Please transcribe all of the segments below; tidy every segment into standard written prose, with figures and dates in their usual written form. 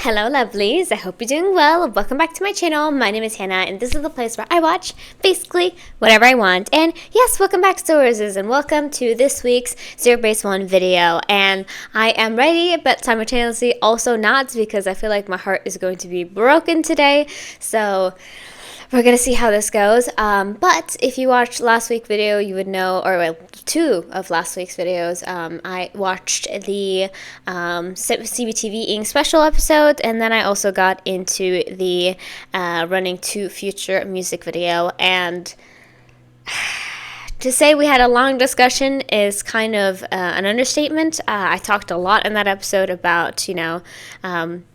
Hello lovelies, I hope you're doing well. Welcome back to my channel. My name is Hannah and this is the place where I watch basically whatever I want. And yes, welcome back Stores and welcome to this week's ZEROBASEONE video. And I am ready but simultaneously also not, because I feel like my heart is going to be broken today. So we're going to see how this goes. But if you watched last week's video, you would know, or well, two of last week's videos, I watched the CBTV Ing special episode, and then I also got into the Running to Future music video. And to say we had a long discussion is kind of an understatement. I talked a lot in that episode about, you know,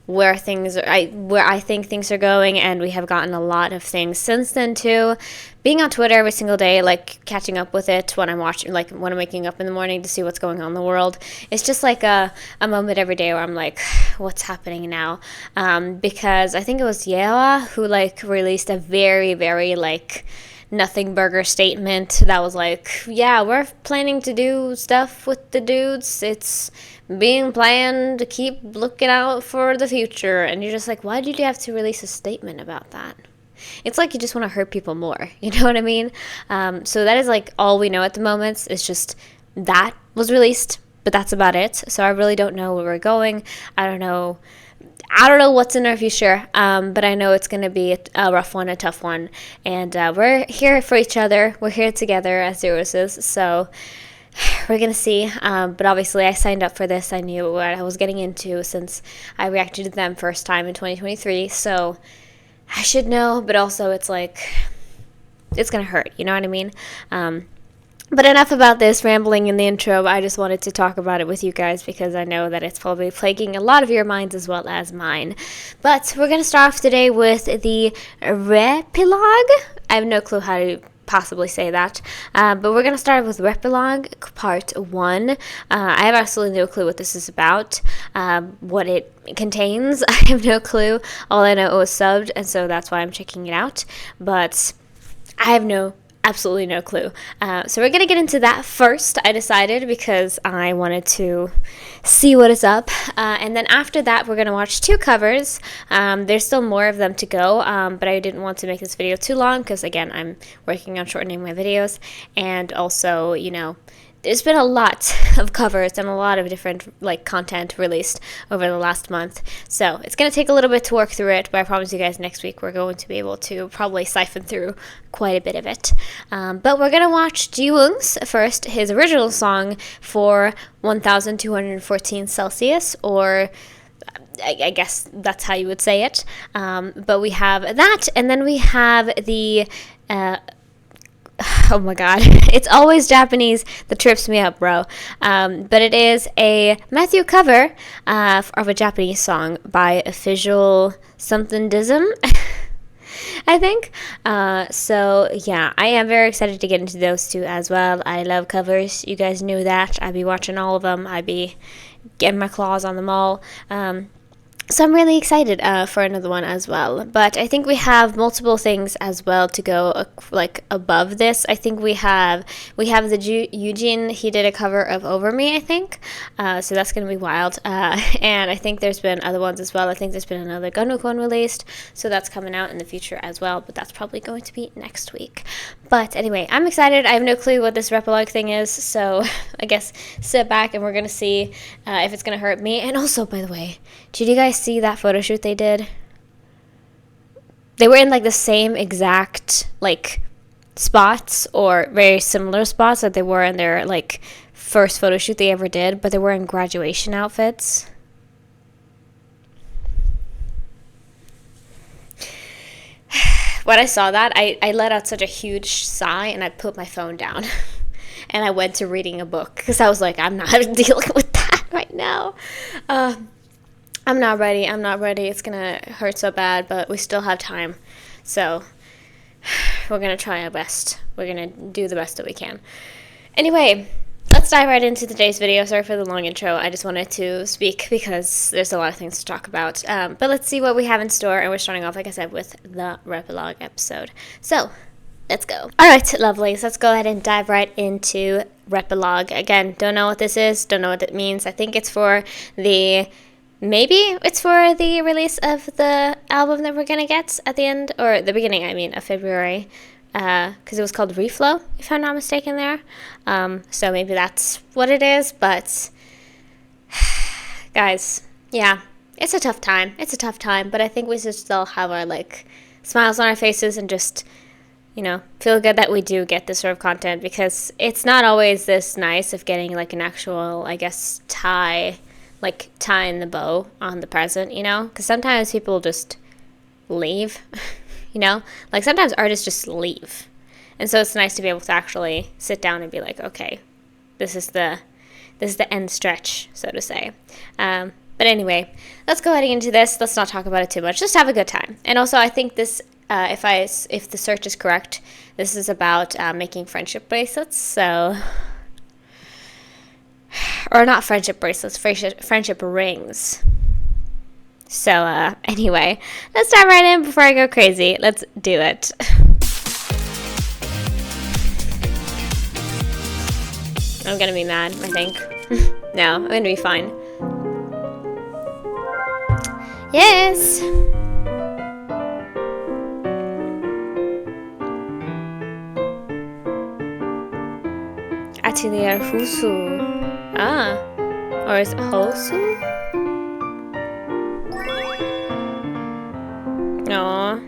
where I think things are going, and we have gotten a lot of things since then too. Being on Twitter every single day, like catching up with it when I'm watching, like when I'm waking up in the morning to see what's going on in the world, it's just like a moment every day where I'm like, what's happening now? Because I think it was Yewa who like released a very, very like nothing burger statement that was like, yeah, we're planning to do stuff with the dudes, it's being planned, to keep looking out for the future. And you're just like, why did you have to release a statement about that? It's like you just want to hurt people more, you know what I mean? So that is like all we know at the moment. It's just that was released, but that's about it. So I really don't know where we're going. I don't know what's in our future, but I know it's going to be a rough one, a tough one, and we're here for each other. We're here together as Zeros, so we're going to see, but obviously I signed up for this. I knew what I was getting into since I reacted to them first time in 2023, so I should know, but also it's like, it's going to hurt, you know what I mean? But enough about this rambling in the intro. I just wanted to talk about it with you guys because I know that it's probably plaguing a lot of your minds as well as mine. But we're going to start off today with the RE-PILOGUE. I have no clue how to possibly say that. But we're going to start with RE-PILOGUE Part 1. I have absolutely no clue what this is about, what it contains. I have no clue. All I know, it was subbed, and so that's why I'm checking it out. But I have absolutely no clue. So we're going to get into that first, I decided, because I wanted to see what is up. And then after that, we're going to watch two covers. There's still more of them to go, but I didn't want to make this video too long because, again, I'm working on shortening my videos. And also, you know, there's been a lot of covers and a lot of different like content released over the last month. So it's going to take a little bit to work through it, but I promise you guys next week we're going to be able to probably siphon through quite a bit of it. But we're going to watch Jiwoong's first, his original song for 1214 Celsius, or I guess that's how you would say it. But we have that, and then we have the oh my god, it's always Japanese that trips me up, bro. But it is a Matthew cover of a Japanese song by Official something dism, I think. So yeah, I am very excited to get into those two as well. I love covers. You guys knew that. I'd be watching all of them. I'd be getting my claws on them all. So I'm really excited for another one as well. But I think we have multiple things as well to go like above this. I think we have the Eugene. He did a cover of Over Me, I think. So that's going to be wild. And I think there's been other ones as well. I think there's been another Gunwook one released. So that's coming out in the future as well. But that's probably going to be next week. But anyway, I'm excited. I have no clue what this RE-PILOGUE thing is. So I guess sit back and we're going to see if it's going to hurt me. And also, by the way, did you guys see that photo shoot they did? They were in like the same exact like spots, or very similar spots that they were in their like first photo shoot they ever did, but they were in graduation outfits. When I saw that, I let out such a huge sigh and I put my phone down and I went to reading a book because I was like, I'm not dealing with that right now. I'm not ready. It's going to hurt so bad, but we still have time. So we're going to try our best. We're going to do the best that we can. Anyway, let's dive right into today's video. Sorry for the long intro. I just wanted to speak because there's a lot of things to talk about. But let's see what we have in store. And we're starting off, like I said, with the RE-PILOGUE episode. So let's go. All right, lovelies. Let's go ahead and dive right into RE-PILOGUE. Again, don't know what this is. Don't know what it means. I think it's for the maybe it's for the release of the album that we're gonna get at the end, or the beginning, I mean, of February, because it was called Reflow, if I'm not mistaken there. So maybe that's what it is, but guys, yeah, it's a tough time. It's a tough time, but I think we should still have our, like, smiles on our faces and just, you know, feel good that we do get this sort of content, because it's not always this nice of getting, like, an actual, I guess, tie in the bow on the present, you know, because sometimes people just leave, you know, like sometimes artists just leave, and so it's nice to be able to actually sit down and be like, okay, this is the end stretch, so to say. But anyway, let's go heading into this. Let's not talk about it too much. Just have a good time. And also, I think this, if the search is correct, this is about making friendship bracelets. So, or not friendship bracelets, friendship rings. So anyway, let's dive right in before I go crazy. Let's do it. I'm gonna be mad, I think. No, I'm gonna be fine. Yes! Atelier Husu. Ah. Or is it Hosu? Aww.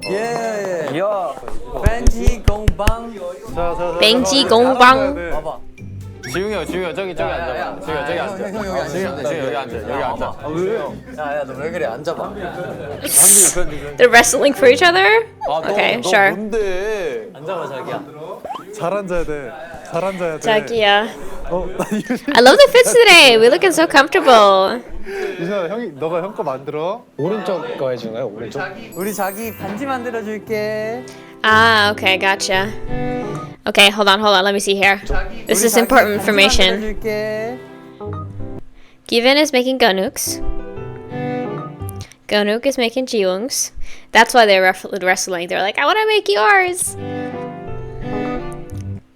예. 야. 벤지 공방. 벤지 공방. 봐봐. 지웅이 형 저기 앉아봐. 저기 앉아. 형 여기 앉아. 지웅이 여기 앉아. 왜? 야야 너 왜 그래? 앉아봐. They're wrestling for each other? Okay, 너 sure. 뭔데? 앉아봐 자기야. 잘 앉아야 돼. 잘 앉아야 돼. 자기야. 나 I love the fits today. We're looking so comfortable. 유진아, 너가 형 거 만들어. 오른쪽 거 해주는 거야? 오른쪽? 우리 자기 반지 만들어 줄게. Ah, okay, gotcha. Okay, hold on. Let me see here. This is important information. Given is making Gonuks. Gonuk is making Jiwoongs. That's why they're wrestling. They're like, I want to make yours.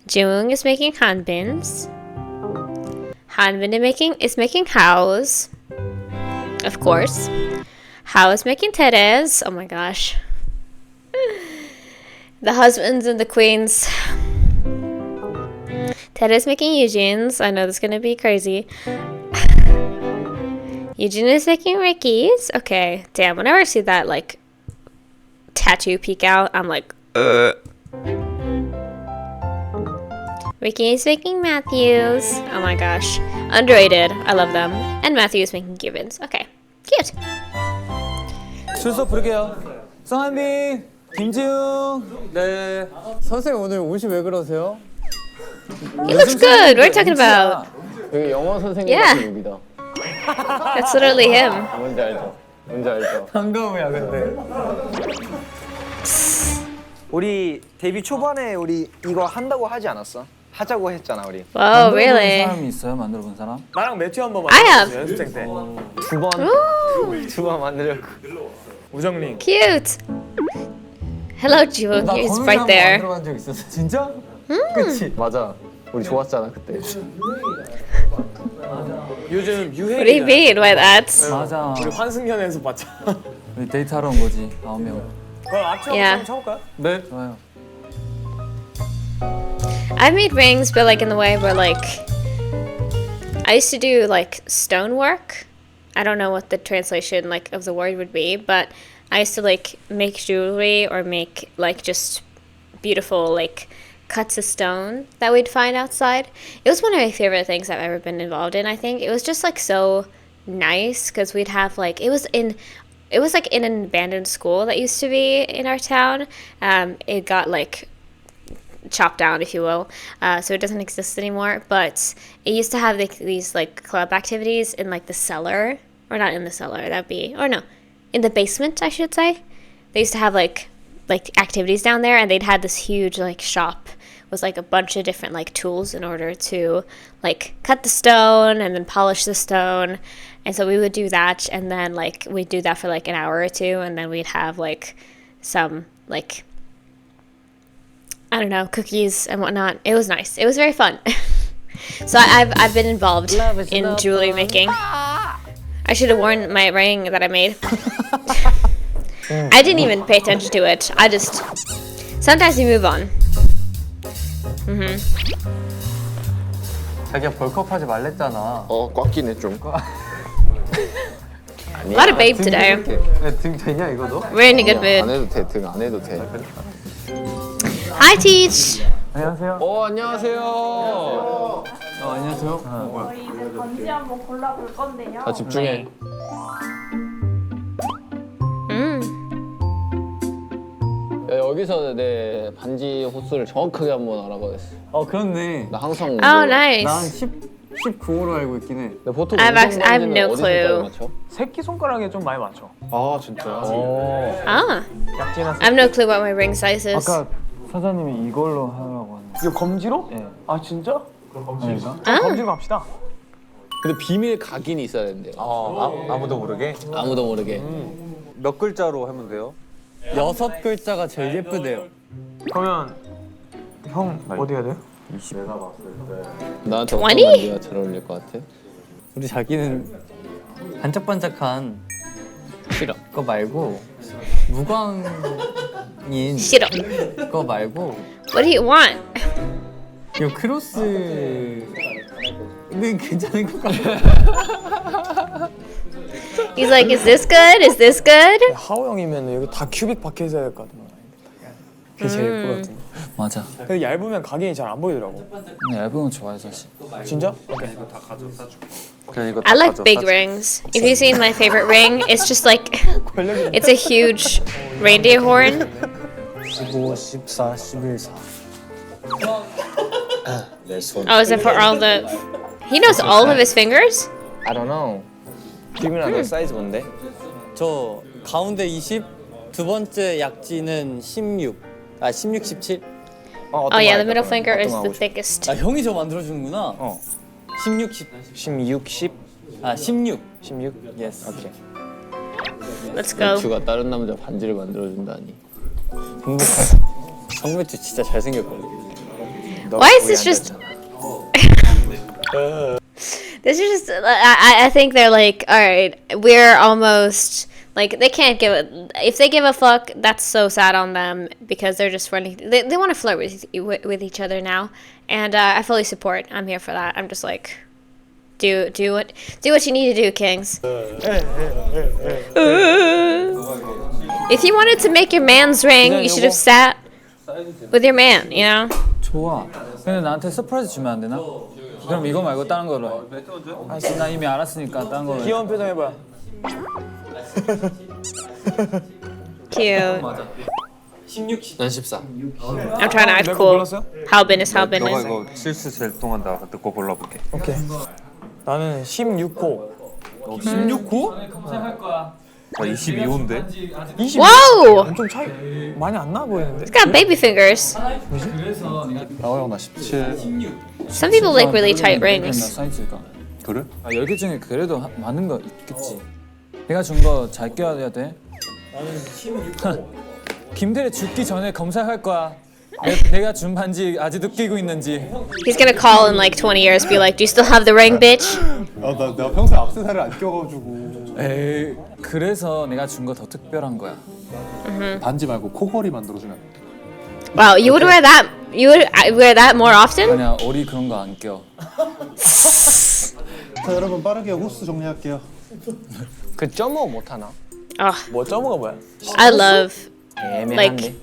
Jiwoong is making Hanbins. Hanbin is making Hao's. Of course. Hao is making Tere's. Oh my gosh. The husbands and the queens. Tere's making Eugene's. I know this is gonna be crazy. Eugene is making Ricky's. Okay, damn. Whenever I see that like tattoo peek out, I'm like, Ricky is making Matthews. Oh my gosh, underrated. I love them. And Matthew is making Gibbons. Okay, cute. 순서 부를게요. 성한빈, 김지웅. 네. 선생님 오늘 옷이 왜 그러세요? He looks good. What are you talking about? 여기 영어 선생님 Yeah. 같은 룩이다. That's literally him. 뭔지 알죠? 반가워요 근데. 우리 데뷔 초반에 우리 이거 한다고 하지 않았어? 하자고 했잖아 우리. Whoa, really? 사람이 있어요? 만들어 본 사람? 나랑 매튜 한번 I have. 연습생 때. Ooh, 두 번 만들려고. 우정링. cute. Hello, Jiwoong. He's right there. 만들어 본 적 있었어. 진짜? 그치? 맞아. 우리 좋았잖아 그때. 요즘 What do you 유행이야. mean by that? 맞아. 우리 환승연에서 봤잖아. 우리 데이트하러 온 거지. 9명. 그럼 앞치 Yeah. 한번 쳐볼까요? 네. 좋아요. I've made rings, but like in the way where like I used to do like stonework. I don't know what the translation like of the word would be, but I used to like make jewelry or make like just beautiful like cuts of stone that we'd find outside. It was one of my favorite things I've ever been involved in. I think it was just like so nice because we'd have like it was like in an abandoned school that used to be in our town. It got like chopped down, if you will, so it doesn't exist anymore, but it used to have like these like club activities in like the cellar, or not in the cellar, that'd be, or no, in the basement, I should say. They used to have like activities down there, and they'd had this huge like shop with like a bunch of different like tools in order to like cut the stone and then polish the stone. And so we would do that, and then like we'd do that for like an hour or two, and then we'd have like some like, I don't know, cookies and whatnot. It was nice. It was very fun. So I've been involved in jewelry making. I should have worn my ring that I made. I didn't even pay attention to it. I just sometimes you move on. 자기가 벌컥하지 말랬잖아. 꽉 끼네 좀. A lot of babe today. 등 되냐 이거도? We're in a good 안 mood. 해도 돼. 등 안 해도 돼. Hi, Teach. 안녕하세요. 안녕하세요. 안녕하세요. 저희 이제 반지 한번 골라볼 건데요. 다 집중해. 야, 여기서 내 반지 호수를 정확하게 한번 알아봐야겠어. 그렇네. 나 항상 Oh, nice. 난 19호로 알고 있긴 해. 근데 보통 I have 운동 no 반지는 어디 clue. 손가락 맞춰? 새끼 손가락에 좀 많이 맞춰. 아 진짜. Ah, I have no clue what my ring size is. 아까 사장님이 이걸로 하라고 하는데. 이거 검지로? 예. 아 진짜? 아닌가? 검지로 갑시다. 근데 비밀 각인이 있어야 된대요. 아무도 모르게. 아무도 모르게. 몇 글자로 하면 돼요? 6글자가 제일 예쁘대요. 그러면 형 어디 해야 돼요? 나한테 어떤 20? 반지가 잘 어울릴 것 같아? 우리 자기는 반짝반짝한 싫어. 거 말고 무광인 싫어. 거 말고 What do you want? 이 크로스는 괜찮은 것 같아. He's like, is this good? Is this good? 하오 형이면 여기 다 큐빅 박혀 있어야 될 것 같은 그게 제일 예쁠 것 같은데. 맞아. 근데 얇으면 각인이 잘 안 보이더라고. 근데 얇은 건 좋아해 사실. 진짜? 그냥 이거 I like big rings. If you've seen my favorite ring, it's just like, it's a huge reindeer horn. 15, 14, 11, 4. Oh, is it for all the... He knows all of his fingers? I don't know. 기분아 너 사이즈 뭔데? 저 가운데 20, 두 번째 약지는 16. 16, 17. Oh yeah, the middle finger is the thickest. 아 형이 저 만들어주는구나. 16, 10. 16, 10, 16. 16. Yes. 오케이. Let's go. 주가 다른 남자 반지를 만들어준다니. 성매주 진짜 잘생겼거든. Why is this just... This is just... I think they're like, alright, we're almost... Like, they can't give a... If they give a fuck, that's so sad on them because they're just running... They want to flirt with each other now. And I fully support. I'm here for that. I'm just like... Do what you need to do, kings. If you wanted to make your man's ring, you should have sat with your man, you know? 좋아. 근데 나한테 서프라이즈 주면 안 되나? 그럼 이거 말고 다른 걸로 해. 나 이미 알았으니까 다른 걸로 해. 귀여운 표정 해봐. Cute. 난 14. I'm trying to act cool. Halbin is Halbin 너가 is. 이거 실수 제일 동안다 듣고 골라볼게. 오케이. 나는 16호. 16호? 나 22호인데? 20. Whoa! 엄청 차이 많이 안 나 보이는데. It's got baby fingers. 나와 형나 17. Some people like really tight 나 rings. 사이즈가. 그래? 10개 중에 그래도 많은 거 있겠지. 내가 준 거 잘 껴야 돼. 김대리 죽기 전에 검사할 거야. 내가 준 반지 아직도 끼고 있는지. He's gonna call in like 20 years, be like, "Do you still have the ring, bitch?" 내가 평소에 액세서리를 안 껴가지고. 에이, 그래서 내가 준 거 더 특별한 거야. 반지 말고 코걸이 만들어주면. Wow, you would wear that. You would wear that more often. 아니야, 오리 그런 거 안 껴. 자 여러분 빠르게 호수 정리할게요. 그 점어 못 하나? Oh, 뭐 점어가 뭐야? I love. 애매한데.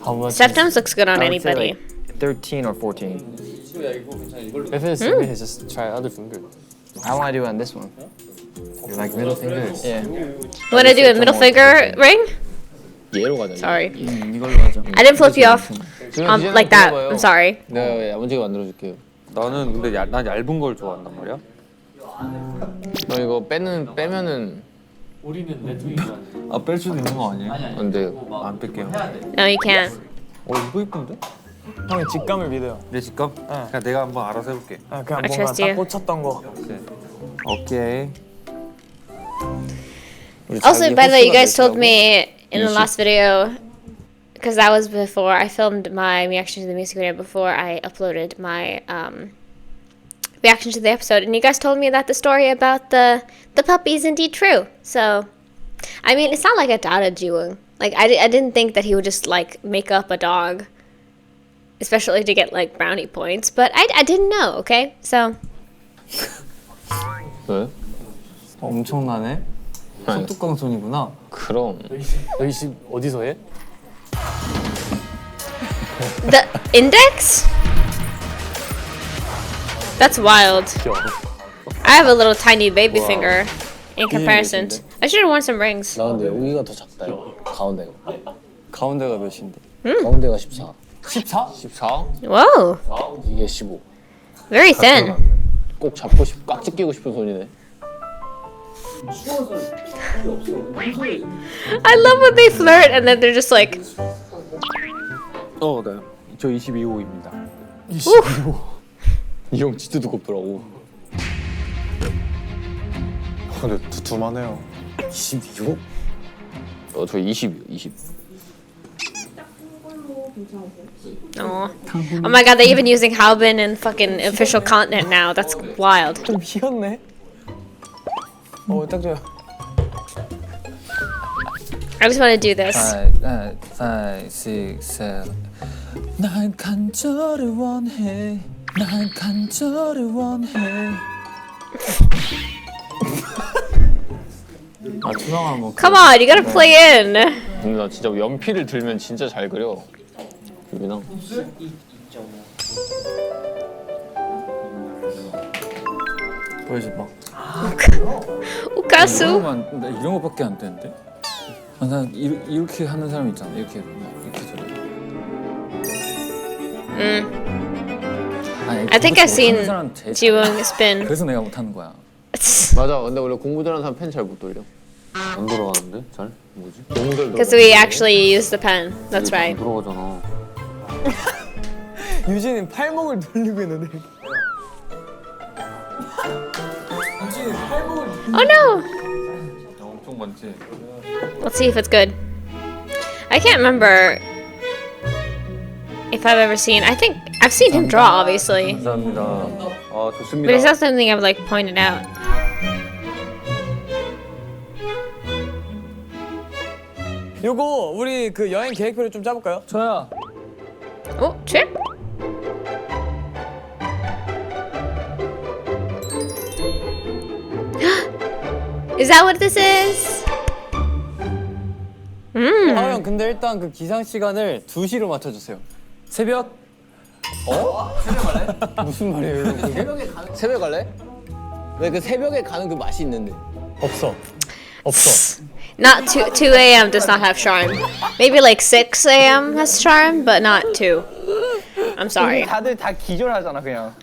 How much? Septums looks good on I would say, anybody. like, 13 or 14. If it's serious, just try other finger. I want to do it on this one. You like middle fingers? Yeah. You wanna do a middle finger ring? 얘로 가자. Sorry, 이걸로 하자. I didn't flip you off like that. I'm sorry. 네, 야무지게 만들어줄게요. 나는 근데 난 얇은 걸 좋아한단 말이야. 너 이거 빼면은 아, 뺄 수도 있는 거 아니에요? 안 돼. 안 뺄게요. No, you can't. 이거 이쁜데? 형의 직감을 믿어요. 내 직감? 그냥 내가 한번 알아서 해볼게. 아, 그냥 I 뭔가 trust 딱 you. 꽂혔던 거. 오케이. Also, by the way, you guys told me in the last video, because that was before I filmed my reaction to the music video before I uploaded my reaction to the episode, and you guys told me that the story about the puppy is indeed true. So, I mean, it's not like I doubted Jiwoong. Like, I didn't think that he would just, like, make up a dog, especially to get, like, brownie points. But I didn't know, okay? So. 왜? 엄청나네. 손뚜껑 손이구나. 그럼. 의식 어디서 해? The index? That's wild. I have a little tiny baby finger in comparison. I should have worn some rings. 나 근데 여기가 더 작다 이거 가운데가 가운데가 몇인데? 가운데가 14 14? 14? Whoa, 이게 15 very thin. 꼭 잡고 싶 깍지 끼고 싶은 손이네 I love when they flirt and then they're just like, 네. 저 22호입니다. 이 형 진짜 두껍더라고. 근데 두툼하네요. 22호? 저 20이요, 20. oh my god, they're even using Halbin in fucking official content now. That's wild. 좀 희었네. 딱 좋아. I just want to do this. 5, 6, 7. 날 간절히 원해. 날 간절히 원해. 아, 투명한 뭐. Come on, you gotta play in. 근데 나 진짜 연필을 들면 진짜 잘 그려. 유빈아. 보여줘봐. Ukasu. 나 이런 거밖에 안 되는데. 아, 난 이렇게 하는 사람 있잖아. 이렇게 저래. 아니, I think I've seen 하는 사람 제일 Jiwoong spin. 그래서 내가 못하는 거야. 맞아. 근데 원래 공부 잘하는 사람 펜 잘 못 돌려. 안 돌아가는데? 잘? 뭐지? 너무 잘 돌아. Because we actually use the pen. That's right. 안 돌아가잖아. 유진이 팔목을 돌리고 있는데. Oh no! 엄청 많지? Let's see if it's good. I can't remember if I've ever seen. I think I've seen him draw, obviously, 감사합니다. but 좋습니다. it's not something I've like pointed out. 요거 우리 그 여행 계획표를 좀 짜볼까요? 저야. Oh, trip. Is that what this is? 형 근데 일단 그 기상 시간을 2시로 맞춰주세요. 새벽? 새벽 갈래? 무슨 말이에요 그게? 새벽 갈래? 왜 그 새벽에 가는 그 맛이 있는데 없어. Not 2 a.m. does not have charm. Maybe like 6 a.m. has charm, but not 2. I'm sorry. 다들 다 기절하잖아 그냥.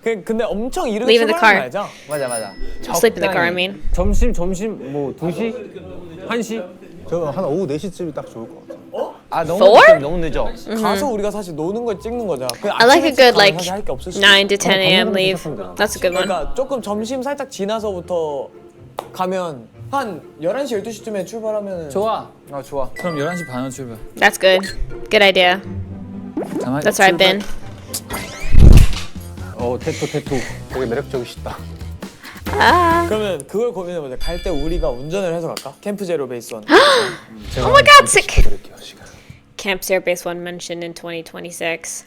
근데 엄청 이르게 Leave in the car. 말자. 맞아. Sleep in the car, I mean. 점심 뭐 2시? 1시? 저한 오후 4시쯤이 딱 좋을 것 같아요. 아 너무 Four? 너무 늦어. 가서 우리가 사실 노는 걸 찍는 거잖아. I like a good like 사실 할게 없을 수도 9 to 10 a.m. leave. That's a good one. 그러니까 조금 점심 살짝 지나서부터 가면 한 11시, 12시쯤에 출발하면 좋아. 그럼 11시 반에 출발. That's good. Good idea. That's where I've been. 테토 되게 매력적이시다. Ah. 그러면 그걸 고민해보자. 갈 때 우리가 운전을 해서 갈까? 캠프 제로 베이스원. Oh my god, sick! Camp ZEROBASEONE mentioned in 2026.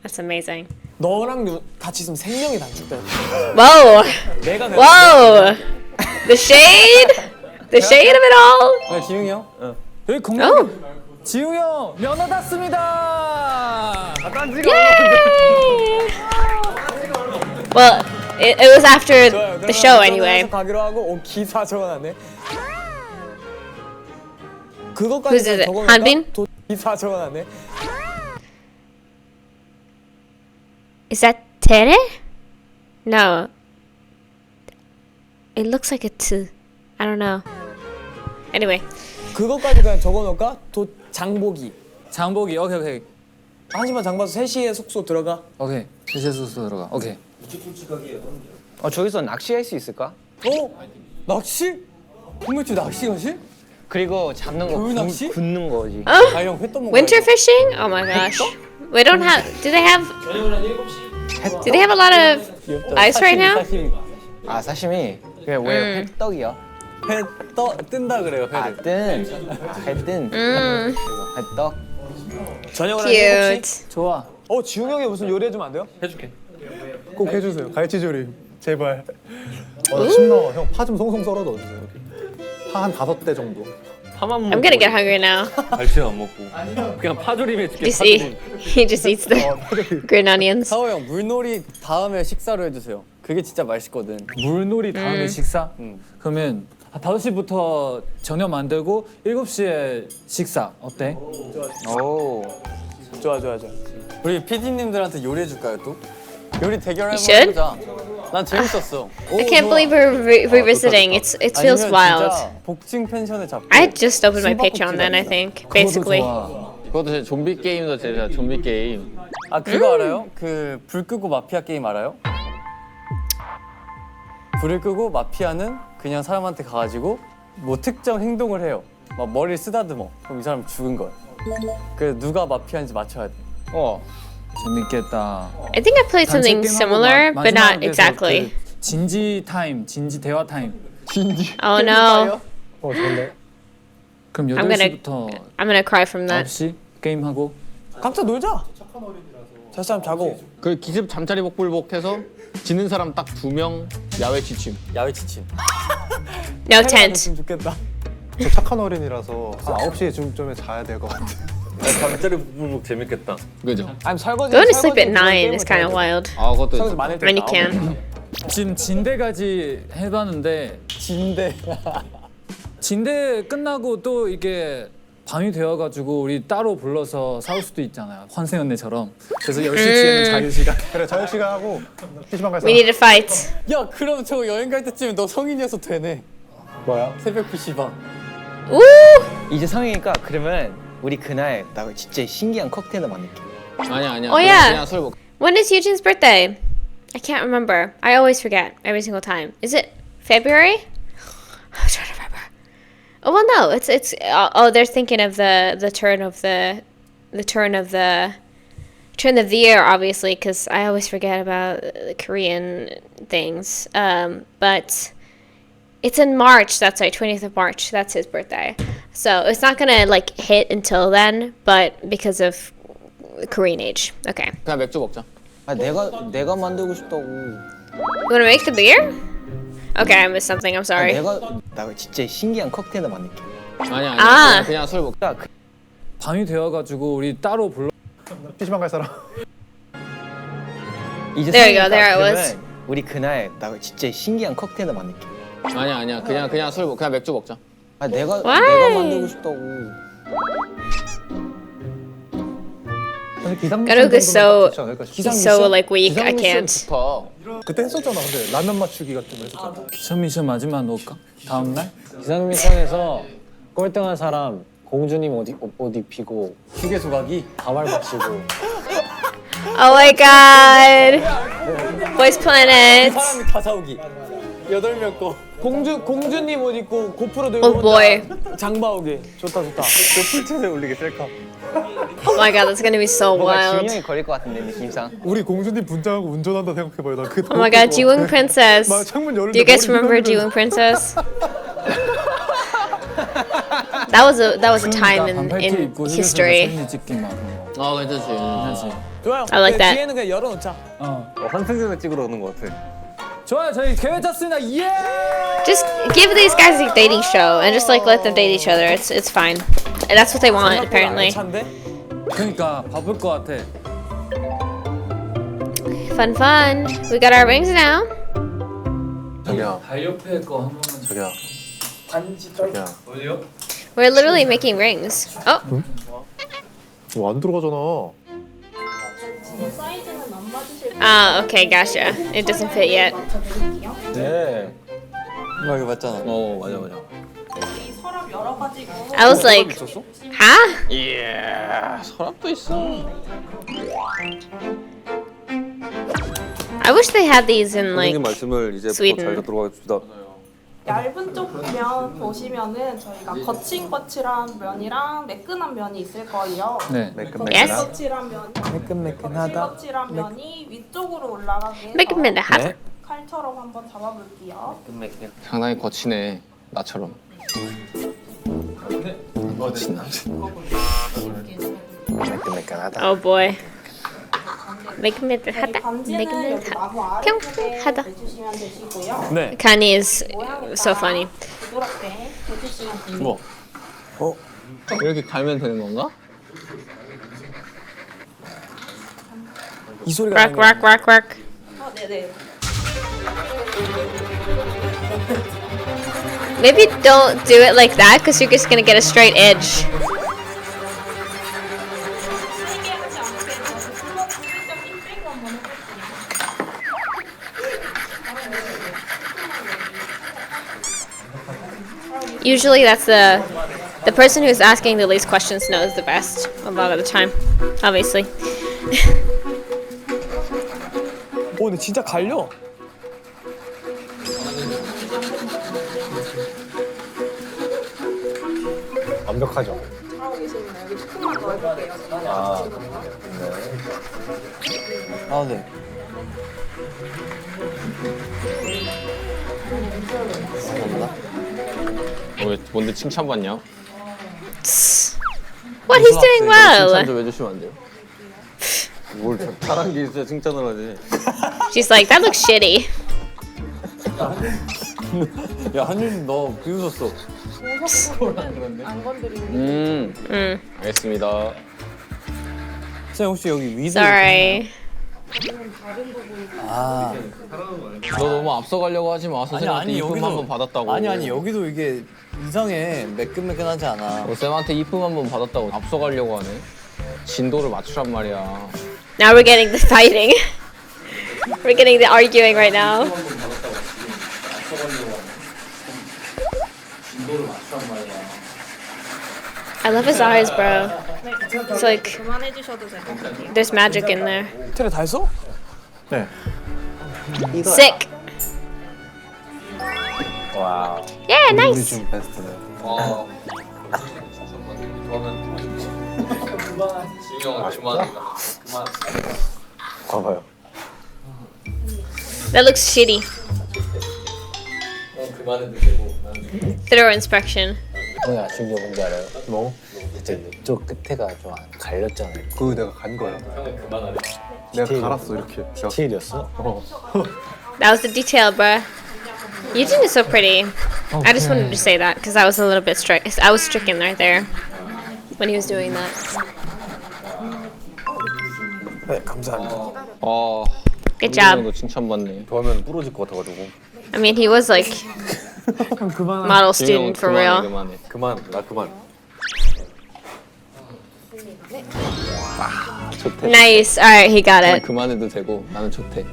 That's amazing. 너랑 같이 있으면 생명이 단축돼. Whoa! 내가 Whoa! The shade? The shade of it all? 지웅이 형? 여기 공룡. Oh! 지웅이 형 면허 땄습니다. Yay! Well, it was after the show anyway. 가기로 하고 기사 적어놨네. 그것까지 Who's it? 한빈? 기사 적어놨네. Is that Tere? No. It looks like a T. I don't know. Anyway. 그것까지 그냥 적어놓을까? 장보기. 장보기 오케이. 1시만 장봐서 3시에 숙소 들어가. 오케이. 3시에 숙소 들어가. 오케이. 저기서 낚시할 수 있을까? 낚시? 동물주 낚시 가실? 그리고 잡는 거 낚시? 굽는 거지. 아 형 회 떠먹어. Winter fishing? Oh my gosh. We don't have. Do they have? Do they have a lot of ice right now? 아 사시미. 그게 왜 회떡이요? 뜬다 그래요. 회를. 회뜬. 회떡. 저녁을 하세요 혹시? Cute. 좋아. 지웅 형이 무슨 요리해주면 안 돼요? 해줄게. 꼭 해주세요. 갈치조림 제발. 침 나와. 형 파 좀 송송 썰어 넣어주세요. 파 한 5대 정도. 파만 먹고. I'm gonna get hungry now. 갈치는 안 먹고. 그냥 파조림 해줄게. Just eat. He just eats the green onions. 사오 형 물놀이 다음에 식사로 해주세요. 그게 진짜 맛있거든. 물놀이 다음에 식사? 그러면 5시부터 저녁 만들고 7시에 식사 어때? 오. 좋아. 우리 PD님들한테 요리해줄까요 또? 요리 대결 You 한번 should. 해보자. 난 재밌었어. I can't believe we're revisiting. It feels 아니면 wild. 진짜 복층 펜션에 잡고. I just opened my Patreon then, I think. Basically. 그것도 제 좀비 게임도 제가 좀비 게임. 아 그거 알아요? 그 불 끄고 마피아 게임 알아요? 불을 끄고 마피아는 그냥 사람한테 가가지고 뭐 특정 행동을 해요. 막 머리를 쓰다듬어. 그럼 이 사람 죽은 거야. 그 누가 마피아인지 맞춰야 돼. 재밌겠다. I think I played something 단체 게임하고 similar, but not 마지막에서 exactly. 그 진지 타임, 진지 대화 타임. Oh no. 그럼 I'm gonna 8시부터 I'm gonna cry from that. 9시 게임하고 각자 놀자. 잘 사람 자고. 그 기습 잠자리 복불복해서 지는 사람 딱 2명 야외 취침. 야외 지침. No tent. 좋겠다. 저 착한 어린이라서 한 9시쯤에 자야 될 것 같아. 잠자리 부부복 재밌겠다. 그죠? 아니 설거지. Going to sleep at 9 is kind of wild. 아 그것도 설거지 많을 때. When you can. 지금 진대까지 해봤는데 진대 끝나고 또 이게 밤이 되어가지고 우리 따로 불러서 싸울 수도 있잖아요. 환생 언니처럼. 그래서 10시쯤에는 자유시간. 그래 자유시간 하고 PC방 갈 We 사람. need to fight. 야 그럼 저 여행 갈 때쯤에 너 성인이어서 되네. 뭐야? 새벽 PC방. Ooh. 이제 성이니까 그러면 우리 그날 나 진짜 신기한 칵테일 만들게. 아니야. Oh, yeah. 그냥 술 먹. When is Eugene's birthday? I can't remember. I always forget every single time. Is it February? I'm trying to remember. Oh well, no. It's oh they're thinking of the turn of the year, obviously, because I always forget about the Korean things. But it's in March. That's right, 20th of March. That's his birthday. So it's not gonna like hit until then, but because of Korean age. Okay. 그냥 맥주 먹자. 아 내가 만들고 싶다고. You wanna make the beer? Okay, I missed something. I'm sorry. 나 진짜 신기한 칵테일 만들게. 아니야. 아. 그냥 술 먹자. 밤이 되어가지고 우리 따로 불러. PC방 갈 사람. 이제 There you go, 성이니까 there it was. 그러면 우리 그날 나 진짜 신기한 칵테일 만들게. 아니야. 그냥 술 먹. 그냥 맥주 먹자. 아 내가 Why? 만들고 싶다고. Garouk is so he's so like weak. I can't. 좋다. 그때 했었잖아. 근데 라면 맞추기 같은 거 했었잖아. 기선 미션 마지막 놓을까? 다음날? 기상 미션에서 꼴등한 사람 공주님 옷 입히고 휴게 소각이. 가발 박시고 Oh my god. Boys Planet. 사람이 다 사오기. 8명 거. 공주님 옷 입고 고프로 들고 Oh boy. 장바 오기. 좋다. 저 풀트에 올리게 셀카. Oh my god, that's gonna be so 뭔가 wild. 준영이 걸릴 것 같은데 느낌상. 우리 공주님 분장하고 운전한다 생각해봐요. 나그 Oh my god, Jiwoong Princess. 막 창문 열을 Do you guys remember Jiwoong Princess? That was a time 반팔티 in 입고 휴게소에서 history. 사진 찍기 막 그런 거. 괜찮지. 괜찮지? 좋아요. I like that. 뒤에는 그냥 열어놓자. 환승연애 찍으러 오는 것 같아. 좋아요, 저희 계획 짰습니다. 예! Just give these guys a dating show and just like let them date each other. It's fine. And that's what they want apparently. 그러니까 바쁠 것 같아. Fun. We got our rings now. 자기야. 발 옆에 거 한 번만. 자기야. 자기야. We're literally making rings. Oh, 안 들어가잖아. okay, gotcha. It doesn't fit yet. 네. 이거 맞잖아. 맞아. 이 서랍 여러 가지고 I was like, huh? 이야, 서랍도 있어. I wish they had these in like 선생님 말씀을 이제 Sweden. 잘 듣도록 하겠습니다. 얇은 쪽 면 보시면은 저희가 거칠거칠한 면이랑 매끈한 면이 있을 거예요. 네. Yes. 거칠한 면, 매끈매끈하다. 거칠한 면이 위쪽으로 올라가게 해서 매끈매끈하다. 칼처럼 한번 잡아볼게요. 상당히 거치네. 나처럼. 매끈매끈하다. Oh boy. 매끈매끈하다. 반지는 여기 매끈매끈하다. 나무 아래쪽에 평평하다. 대주시면 되시고요. 네. Kanye is so funny. 부드럽게 대주시면 됩니다. 뭐? 이렇게 갈면 되는 건가? 이 소리가 Rock, rock, rock, rock. 네네. Maybe don't do it like that because you're just gonna get a straight edge. 세게 하지 않게 저기 슬쩍 힘 빼고 한번 해볼게요. Usually that's the person who's asking the least questions knows the best a lot of the time, obviously. 오, 근데 진짜 갈려. 완벽하죠. 잘하고 계시네요. 여기 조금만 더 해볼게요. 아, 네. 왜 뭔데 칭찬받냐? What he's doing 칭찬 well. 좀 해주시면 안 돼요? 뭘 잘한 게 있어야 칭찬을 하지. She's like, that looks shitty. 야, 한윤 너 비웃었어. 안 건드리고. 알겠습니다. 쌤 혹시 여기 위드 Sorry. 아, 너 너무 앞서가려고 하지 마. 선생님한테 이쁨 한번 받았다고. 아니 여기도 이게 이상해. 매끈매끈하지 않아. 쌤한테 이쁨 한번 받았다고 앞서가려고 하네. 진도를 맞추란 말이야. Now we're getting the fighting. We're getting the arguing right now. I love his eyes, bro. It's like 그만해주셔도 될 것 같아요. there's magic in there. 테레 다 했어? 네. Sick. 와. Yeah, 우리 nice. 중 베스트네. 아. 지영 그만. 봐봐요. That looks shitty. 그만해도 되고. Thorough inspection. 형이 아쉬운 게 뭔지 알아요? 뭐? 이쪽 끝에가 좀 안 갈렸잖아요. 그거 내가 간 거야. 내가 갈았어 이렇게. 디테일이었어? That was the detail, bruh. Eugene is so pretty. I just wanted to say that because I was a little bit strict. I was stricken right there when he was doing that. 네, 감사합니다. Good job. 도 칭찬받네. 더 하면 부러질 것 같아가지고. I mean, he was like model 지영 student for real. 그만해. 그만, 나 그만. Nice. All right, he got it. 그만해도 되고 나는 좋대.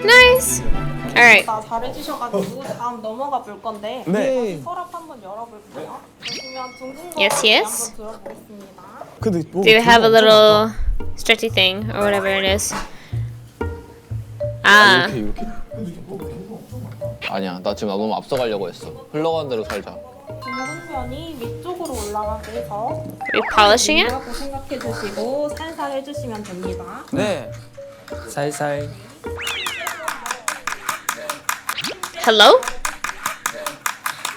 Nice. All right. 다 잘해주셔가지고 다음 넘어가 볼 건데 네. 서랍 한번 열어볼게요. 보시면 둥근 거 Yes, yes. 한번 들어보겠습니다. 근데 뭐 Do you have a little stretchy thing or whatever it is? Ah. 아니야, 나 지금 너무 앞서가려고 했어. 흘러가는 대로 살자. 둥근 면이 위쪽으로 올라가게 해서 Repolishing it? 이라고 생각해 주시고 살살 해주시면 됩니다. 네. 살살. Hello?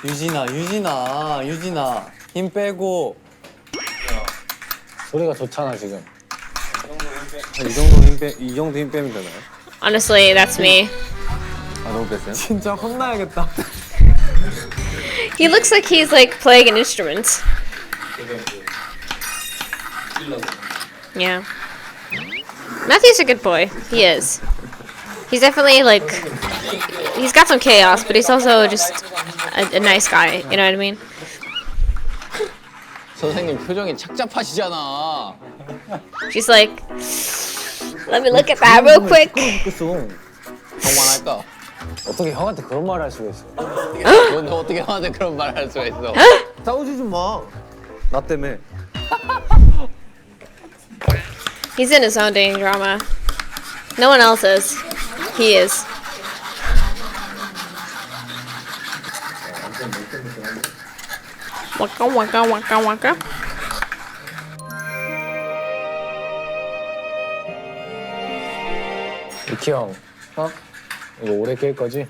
유진아. 힘 빼고. 소리가 좋잖아 지금. 이 정도 힘 빼면 되나요? Honestly, that's me. 아, 너무 뺐어요? 진짜 혼나야겠다. He looks like he's like playing an instrument. Yeah. Matthew's a good boy. He is. He's definitely like, he's got some chaos, but he's also just a nice guy. You know what I mean? 선생님 표정이 착잡하시잖아. She's like, let me look at that real quick. 형만할까? 어떻게 형한테 그런 말을 할 수가 있어? 너 어떻게 형한테 그런 말을 할 수가 있어? 싸우지 좀 마. 나 때문에. He's in his own dang drama. No one else is. He is. Waka waka waka waka. 유키 형, 이거 오래 낄 거지?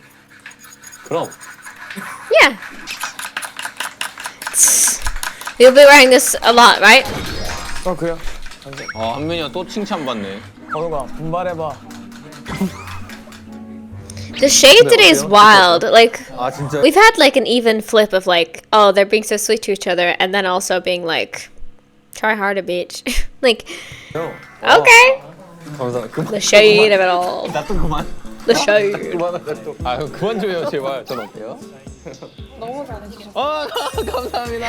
그럼. Yeah. You'll be wearing this a lot, right? 그래요. 한민이가 또 칭찬받네. 건우가 분발해봐. The shade today is wild. Like, 아 진짜. we've had like an even flip of like, oh, they're being so sweet to each other, and then also being like, try harder, bitch. Like, okay. 감사합니다. The shade of it all. 나또 그만. The shade. 아 그만 좀 해요 제발. 전 어때요? 너무 잘해주셨어요. 감사합니다.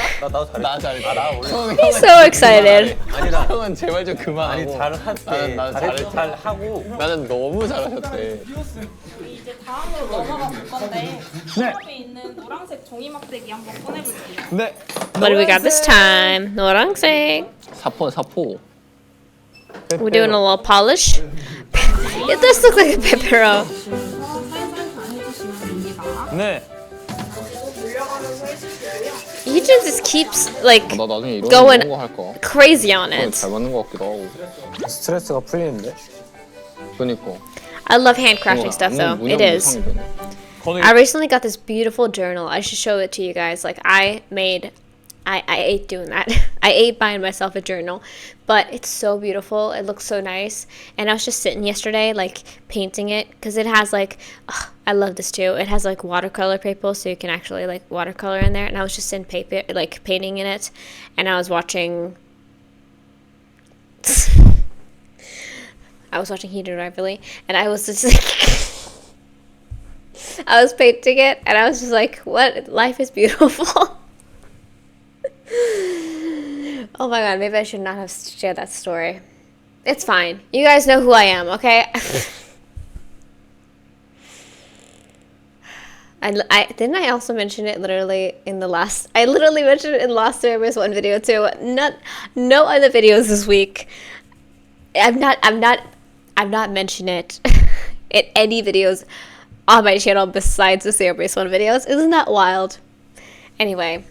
나 잘해. 나 원래. He's so excited. 아니다. 형은 제발 좀 그만하고. 아니 잘할게. 나는 잘 하고. 나는 너무 잘하셨대. 이제 다음으로 넘어가 볼 건데 수업에 있는 노란색 종이 막대기 한번 꺼내볼게요. 네. What do we got this time? 노란색. 사포. We're doing a little polish. It does look like a pepero. 살살 다 해주시면 됩니다. 네. Eugene just keeps like 나 나중에 이런 Going- 거 할까? crazy on it. 잘 맞는 거 같기도 하고. 스트레스가 풀리는데? 그니까. I love handcrafting stuff though. It is. I recently got this beautiful journal. I should show it to you guys. Like I ate doing that. I ate buying myself a journal, but it's so beautiful. It looks so nice. And I was just sitting yesterday, like painting it, because it has like, I love this too. It has like watercolor paper, so you can actually like watercolor in there. And I was just in paper, like painting in it, and I was watching. I was watching Heated Rivalry, and I was just like, I was painting it, and I was just like, what? Life is beautiful. Oh my god, maybe I should not have shared that story. It's fine. You guys know who I am, okay? Didn't I also mention it literally in the last, I literally mentioned it in the last ZEROBASEONE video too. No other videos this week. I'm not mentioning it in any videos on my channel besides the ZEROBASEONE videos. Isn't that wild? Anyway,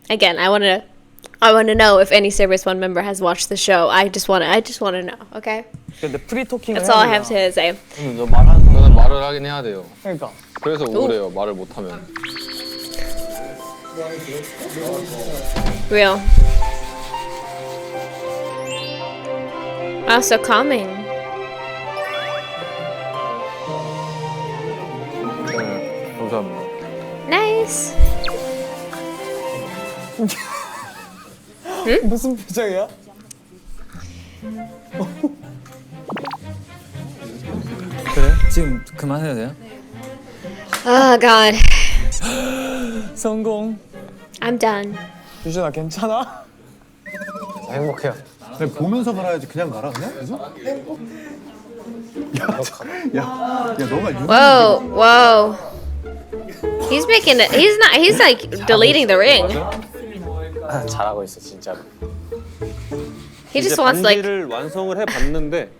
again, I want to know if any ZEROBASEONE member has watched the show. I just want to know. Okay, 근데 프리토킹. that's all I have to say. 너 말하는 거는 말을 하긴 해야 돼요. 그러니까. 그래서 우울해요. 말을 못 하면. Real. Wow, so calming. 네, 감사합니다. Nice. 무슨 표정이야? 그래? 지금 그만해도 돼요? Oh god, 성공. I'm done. 유준아 괜찮아? 행복해요. 근데 보면서 말아야지 그냥 말아 그냥? 그래서? 야, 너가 Whoa, whoa. He's making it. He's not. He's like deleting the ring. 잘하고 있어 진짜로. He just wants like. 반지를 완성을 해봤는데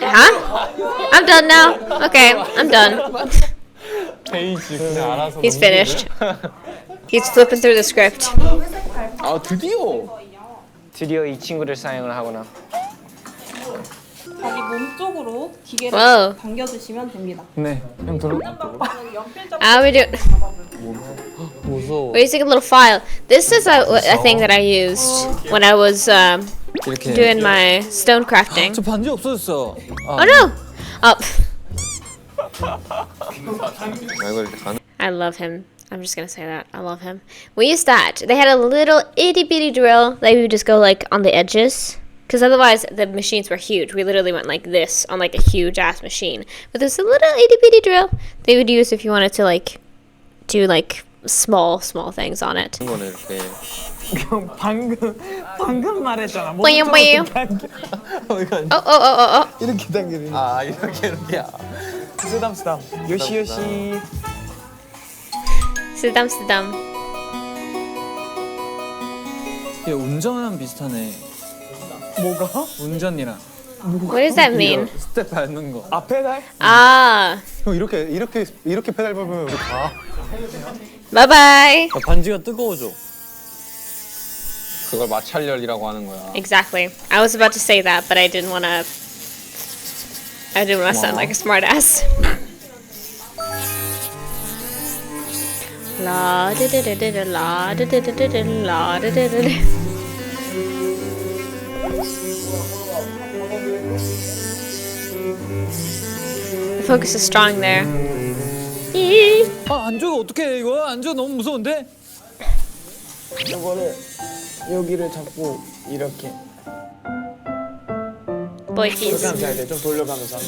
Huh? I'm done now. Okay, I'm done. 베이지 그냥 알아서. He's finished. He's flipping through the script. 아 드디어. 드디어 이 친구를 사용을 하구나. 자기 몸 쪽으로 기계를 와우. 당겨주시면 됩니다. 네. 형 들어. 방법은 연필 How we do? 무서워. We're using a little file. This is a thing that I used when I was 이렇게. doing my stone crafting. 저 반지 없어졌어. Oh no! Oh, 나 이거 이렇게 가는. I love him. I'm just gonna say that. I love him. We used that. They had a little itty bitty drill that we would just go like on the edges. Because otherwise the machines were huge. We literally went like this on like a huge ass machine. But there's a little itty bitty drill they would use if you wanted to like do like small things on it. 거는 이렇게. 방금 말했잖아. Boing, boing. Oh. 이렇게 당기는. 아 이렇게야. 쓰담쓰담. 요시요시. Sidam. 얘 운전이랑 비슷하네. 뭐가? 운전이랑 What does that mean? 스텝 밟는 거. 아 페달? Ah, 형 이렇게 페달 밟으면 우리 가. bye bye. 반지가 뜨거워져. 그걸 마찰열이라고 하는 거야. Exactly. I was about to say that, but I didn't want to. I didn't want to sound like a smartass. La da da da da da la da da da da da la da da da da. The focus is strong there. Eee. 아 안주가 어떻게 이거? 안주 너무 무서운데? 이거를 여기를 잡고 이렇게 Boykies. 하면 잘 돼. 좀 돌려가면서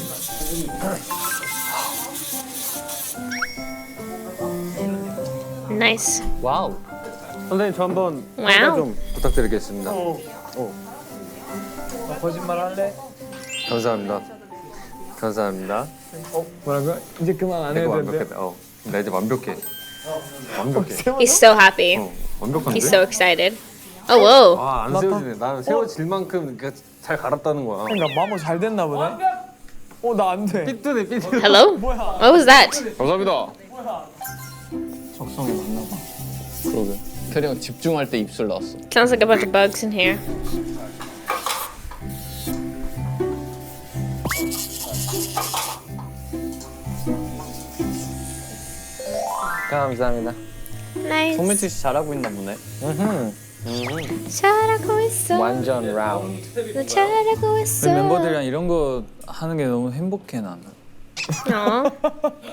Nice. 와우. 선생님 저 한번 와우. 좀 부탁드리겠습니다. 거짓말 할래? 감사합니다. 감사합니다. 뭐라고요? 이제 그만 안 해도 되는데. 완벽해. 나 이제 완벽해. 완벽해. He's so happy. 완벽한데? He's so excited. Oh, whoa. 안 세워지네. 나는 세워질 만큼 잘 갈았다는 거야. 그러니까 마모 잘 됐나 보네. 나 안 돼. 삐뚤네. Hello? What was that? 감사합니다. 적성에 맞나 봐. 그러게. 캐리가 집중할 때 입술 나왔어. Sounds like a bunch of bugs in here. 감사합니다. Nice. 송민수 씨 잘하고 있나 보네. 잘하고 있어. 완전 라운드. 너 잘하고 우리 있어. 멤버들이랑 이런 거 하는 게 너무 행복해 나는. Aw,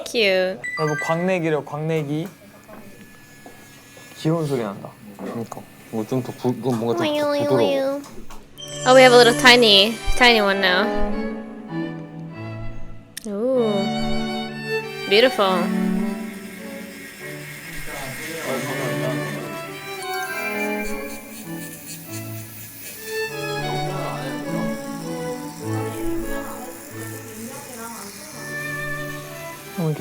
cute. 여러분 광내기래요. 광내기. 귀여운 소리 난다. 그러니까. 뭔가 좀 부드러워. Oh, we have a little tiny one now. Ooh, beautiful.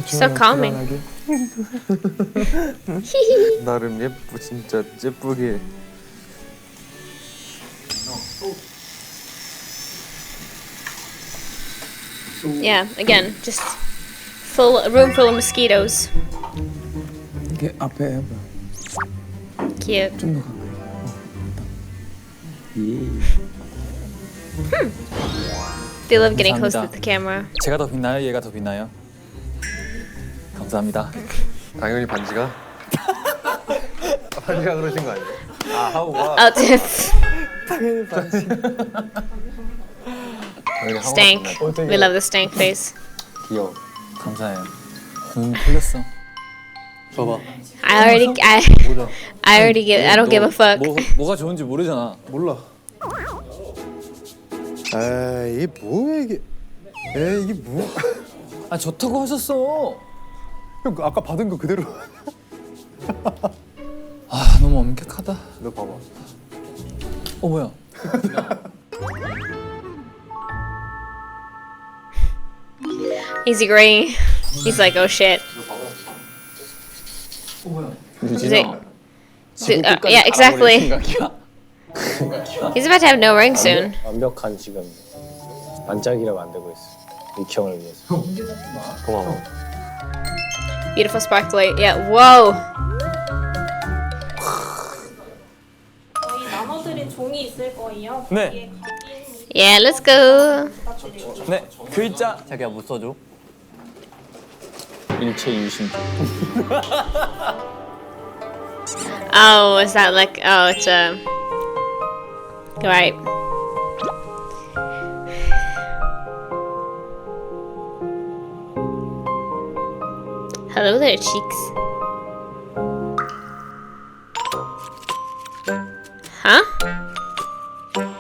So calming. 나름 진짜 예쁘게. Yeah, again, just a room full of mosquitoes. 이게 앞에 해봐. Cute. 좀더 가까이. They love getting close to 감사합니다. the camera. 제가 더 빛나요? 얘가 더 빛나요? 감사합니다. 당연히 반지가. 반지가 그러신 거 아니에요? 하우가 Oh, tiff. 당연히 반지. Stank. We love the stank face. 귀여워. 감사해요. 눈 풀렸어. 봐봐. I don't give a fuck. 뭐가 좋은지 모르잖아. 몰라. 에이 이게 뭐야 이게? 에이 이게 뭐? 아 좋다고 하셨어. 형 아까 받은 거 그대로. 아 너무 엄격하다. 너 봐봐. 뭐야? He's agreeing. He's like, oh shit. 유진아. Yeah, exactly. He's about to have no ring soon. 완벽한 지금 반짝이를 만들고 있어. 익형을 위해서. 고마워. Beautiful sparkly. Yeah, whoa. 저희 나눠드린 종이 있을 거예요. 네. 거기에 각인 Yeah, let's go. 부탁드릴게요. 네. 글자 자기가 못 써줘. 일체 유심. Oh, is that like, oh, it's a, right. Hello there, cheeks. Huh?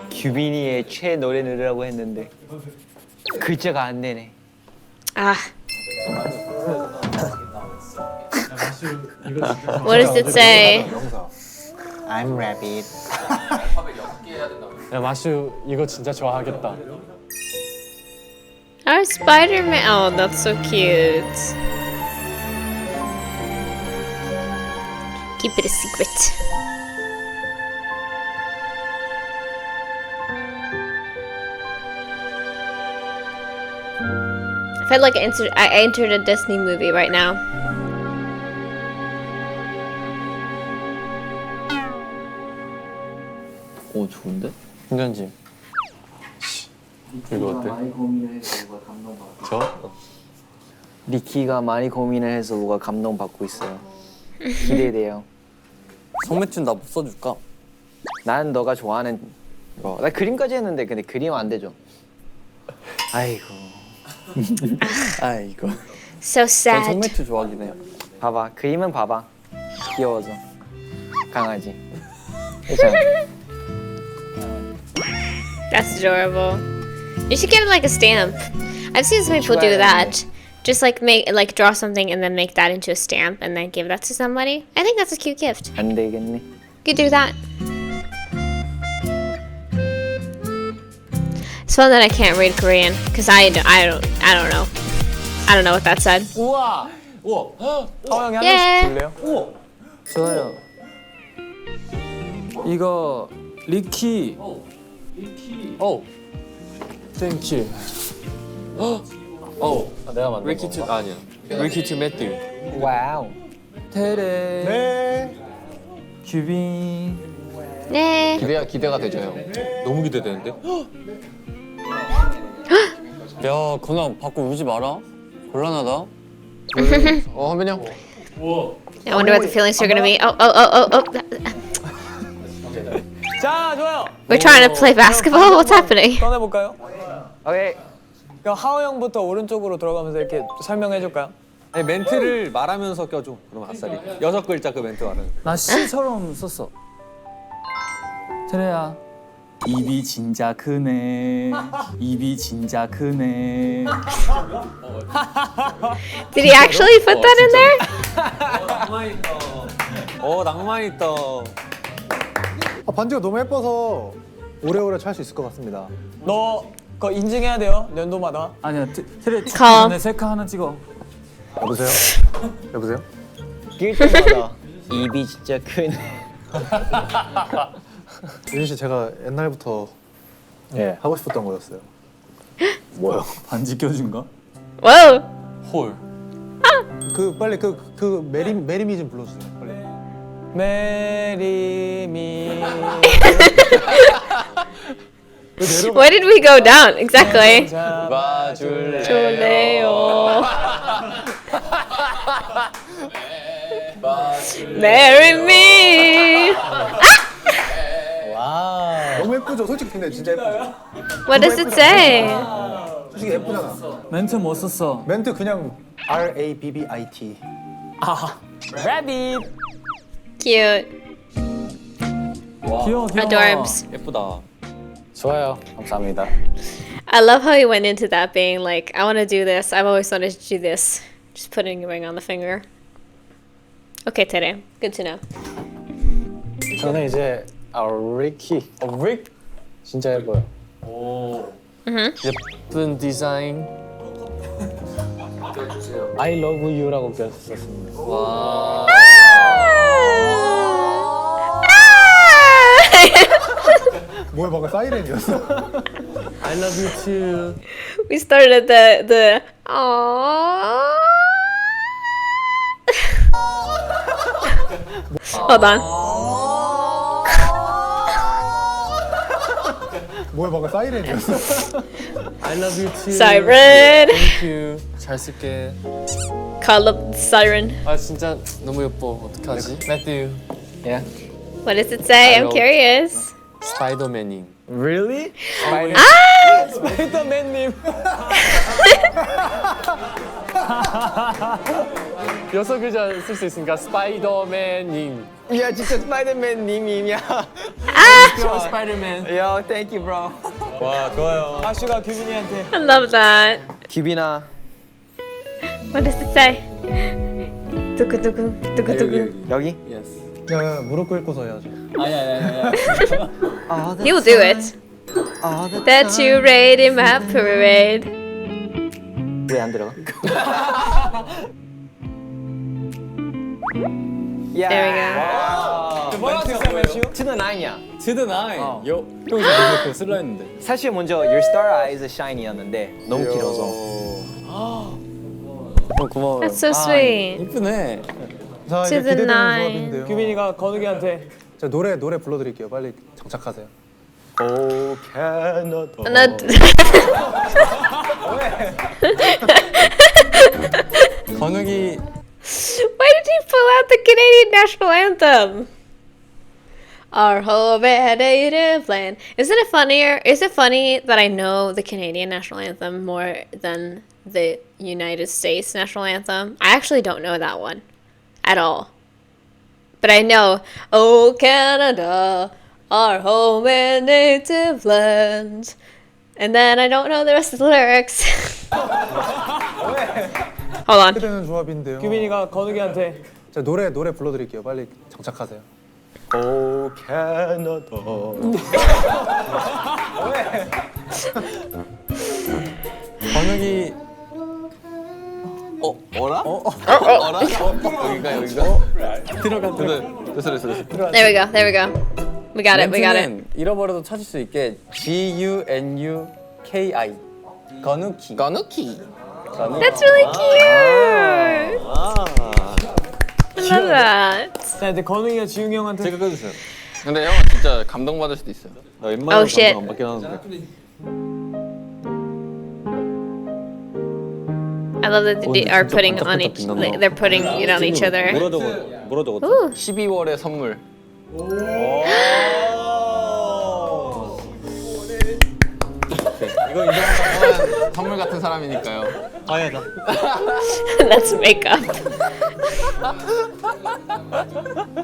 규빈이의 최 노래 들으라고 했는데 글자가 안 되네. Ah. What does it say? I'm rabbit. 야 마슈 이거 진짜 좋아하겠다. Our Spider-Man. Oh, that's so cute. Keep it a secret. I feel like I entered a Disney movie right now. 오 좋은데? 괜찮지? 이거 어때? 저? 리키가 많이 고민을 해서 뭐가 감동받고 있어요. 기대돼요. 성매춘 나 못 써줄까? 난 너가 좋아하는 거. 나 그림까지 했는데 근데 그림 안 되죠. 아이고. 아이고. So 전 sad. 성매춘 좋아하긴 해요. 봐봐. 그림은 봐봐. 귀여워서. 강아지. 괜찮아. That's adorable. You should get like a stamp. I've seen some people do that. Just like draw something and then make that into a stamp and then give that to somebody. I think that's a cute gift. 안 되겠네. You could do that. It's fun that I can't read Korean because I don't know. I don't know what that said. 우와! 우와! 형이 한 예. 명씩 줄래요? 좋아요. 이거 리키. 오! 땡큐. 오. 내가 만든 리키 투 아니야. 리키 투 매튜. 와우. 테레. 네. 규빈. 네. 기대가 되죠 형. 너무 기대되는데? 야, 건아 받고 울지 마라. 곤란하다. 한빈이 형. I wonder what the feelings are gonna be. Oh. 자, 좋아요. We're trying to play basketball? What's happening? 꺼내볼까요? 오케이. 그럼 하호 형부터 오른쪽으로 들어가면서 이렇게 설명해 줄까요? 아니 멘트를 말하면서 껴줘. 그럼 아싸리. 6글자 그 멘트 말하는. 나 시처럼 썼어. 테레야. 입이 진짜 크네. 입이 진짜 크네. Did he actually put that in there? 낭만 있다. 반지가 너무 예뻐서 오래오래 찰 수 있을 것 같습니다. 너 그거 인증해야 돼요 연도마다. 아니야, 테레 가. 전에 셀카 하나 찍어. 여보세요? 여보세요? 낄 때마다 입이 진짜 크네. 유진 씨 제가 옛날부터 예. 하고 싶었던 거였어요. 뭐요? 반지 껴준 거? Whoa. 홀. 빨리 그 메리미 좀 불러주세요. 빨리. 메리미. Where did we go down exactly? 봐줄래. 좋네요. Marry me. 너무 예쁘죠? 솔직히 근데 진짜 예쁘죠? What does it say? 솔직히 예쁘잖아. 멘트 뭐 썼어? 멘트 그냥 RABBIT. Rabbit. Cute. 귀여워. Adorbs. 예쁘다. 좋아요. 감사합니다. I love how he went into that being like, I want to do this. I've always wanted to do this. Just putting a ring on the finger. Okay, Tere. Good to know. 저는 이제 리키. 릭? 진짜 예뻐요. 예쁜 디자인. I love you라고 썼습니다. 와. 뭐야 방금 사이렌이었어? I love you too. We started at the aww. Hold on. 뭐야 방금 사이렌이었어? I love you too. Siren. Thank you. 잘 쓸게. Call up the siren. 아 진짜 너무 예뻐. 어떡하지? 매튜. Yeah. What does it say? I'm I curious. 스파이더맨님. Really? 스파이더맨님. 6글자 쓸 수 있으니까 스파이더맨님. 야 진짜 스파이더맨 님이야. 스파이더맨. 야, thank you, bro. 와 좋아요. 아슈가 규빈이한테. I love that. 규빈아. What does it say? 두구두구 두구두구. 여기? 야 무릎 꿇고서 해야죠. He will do it. That you raid in my parade. 왜 안 들어가? There we go. 뭐라고 써요? To the nine이야. To the nine. 요. 여기서 그거 쓸라 했는데. 사실 먼저 Your Star Eyes Shine이었는데 너무 길어서 고마워요. That's so sweet. 이쁘네. 자 To 이제 the 기대되는 nine. 조합인데요. 규빈이가 건욱이한테 자 노래 불러드릴게요. 빨리 정착하세요. 오 캐나다. And 건욱이 why did he pull out the Canadian national anthem? Our home and native land. Isn't it funnier? Is it funny that I know the Canadian national anthem more than the United States national anthem? I actually don't know that one at all. But I know, oh Canada, our home and native land. And then I don't know the rest of the lyrics. Hold on. 기대되는 조합인데요. 규빈이가 건욱이한테 자 노래 불러드릴게요. 빨리 정착하세요. 오 캐나다. 건욱이 어라? 어라? 여기가? 들어가. 됐어. There we go. There we go. We got it. We got it. 멘트는 잃어버려도 찾을 수 있게 GUNUKI. 건욱이. 건욱이. That's really cute. I love that. 자 이제 건욱이가 지웅이 형한테 제가 꺼주세요. 근데 형은 진짜 감동받을 수도 있어요. 나 웬만하면 Oh, shit. 감동 안 받긴 하는데. I love that they are putting on each. Like, they're putting it on each other. 뭐라 적었지? Ooh. 12월의 선물. 이거 인정한다면 선물 같은 사람이니까요. 아야다. That's makeup.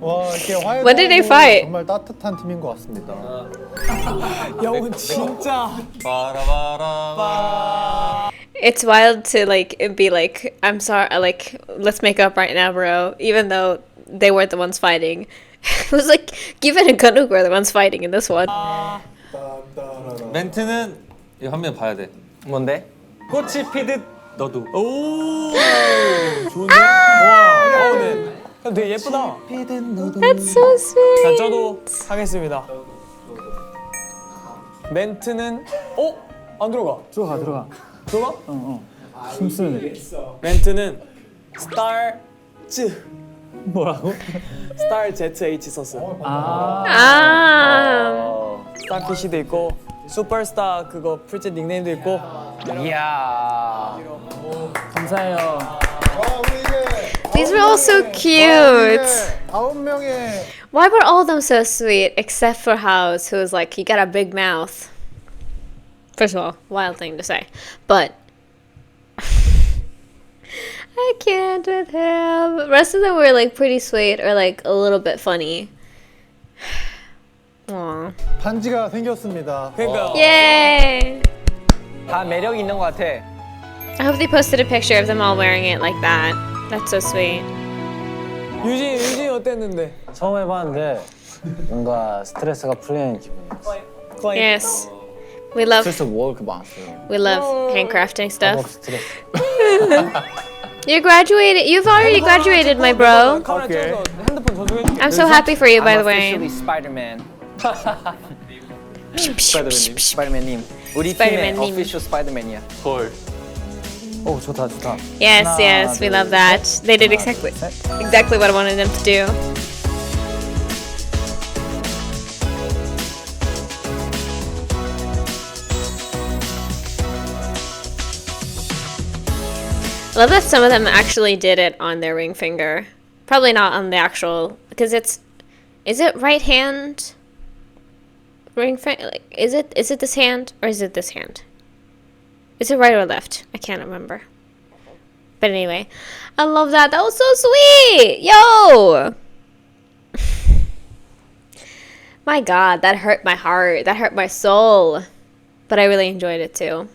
와 이렇게 화해도 When did they 하고 fight? 정말 따뜻한 팀인 것 같습니다. 영훈 진짜 It's wild to like be like, I'm sorry, like let's make up right now, bro. Even though they weren't the ones fighting. It was like Given and Ganuk were the ones fighting in this one. 멘트는 이거 한 명 봐야 돼. 뭔데? 꽃이 피듯 너도. 오 좋은데? 와 네. 형 되게 예쁘다. That's so sweet. 자 저도 하겠습니다. 멘트는 안 들어가. 들어가. 들어가? 힘쓰는. 멘트는 스타즈 뭐라고? 스타일 ZH 썼어요. 스타피쉬도 있고 슈퍼스타 그거 풀제 닉네임도 있고. 이야. 감사해요. These were all so cute. 9명의 Why were all of them so sweet except for House, who was like, he got a big mouth. First of all, wild thing to say. But I can't with him. The rest of them were like pretty sweet or like a little bit funny. Aww. 반지가 생겼습니다. 그러니까 Yay! 다 매력 있는 것 같아. I hope they posted a picture of them all wearing it like that. That's so sweet. 유진이 어땠는데? 처음 해봤는데 뭔가 스트레스가 풀리는 기분이었어. Yes. We love 스트레스 월크 많았어요. handcrafting stuff. 스트레스. You graduated. You've already graduated, my bro. 카메라 찍어서 핸드폰 저장해줄게. I'm so happy for you, by the way. officially Spider-Man. 스파이더맨님. 스파이더맨님. 우리 팀의 스파이더맨님. official Spider-Man이야. 헐. 오 좋다. Yes, yes, we love that. They did exactly what I wanted them to do. I love that some of them actually did it on their ring finger. Probably not on the actual, because is it right hand ring finger? Like, is it this hand or is it this hand? Is it right or left? I can't remember. But anyway, I love that. That was so sweet. Yo! My God, that hurt my heart. That hurt my soul. But I really enjoyed it too.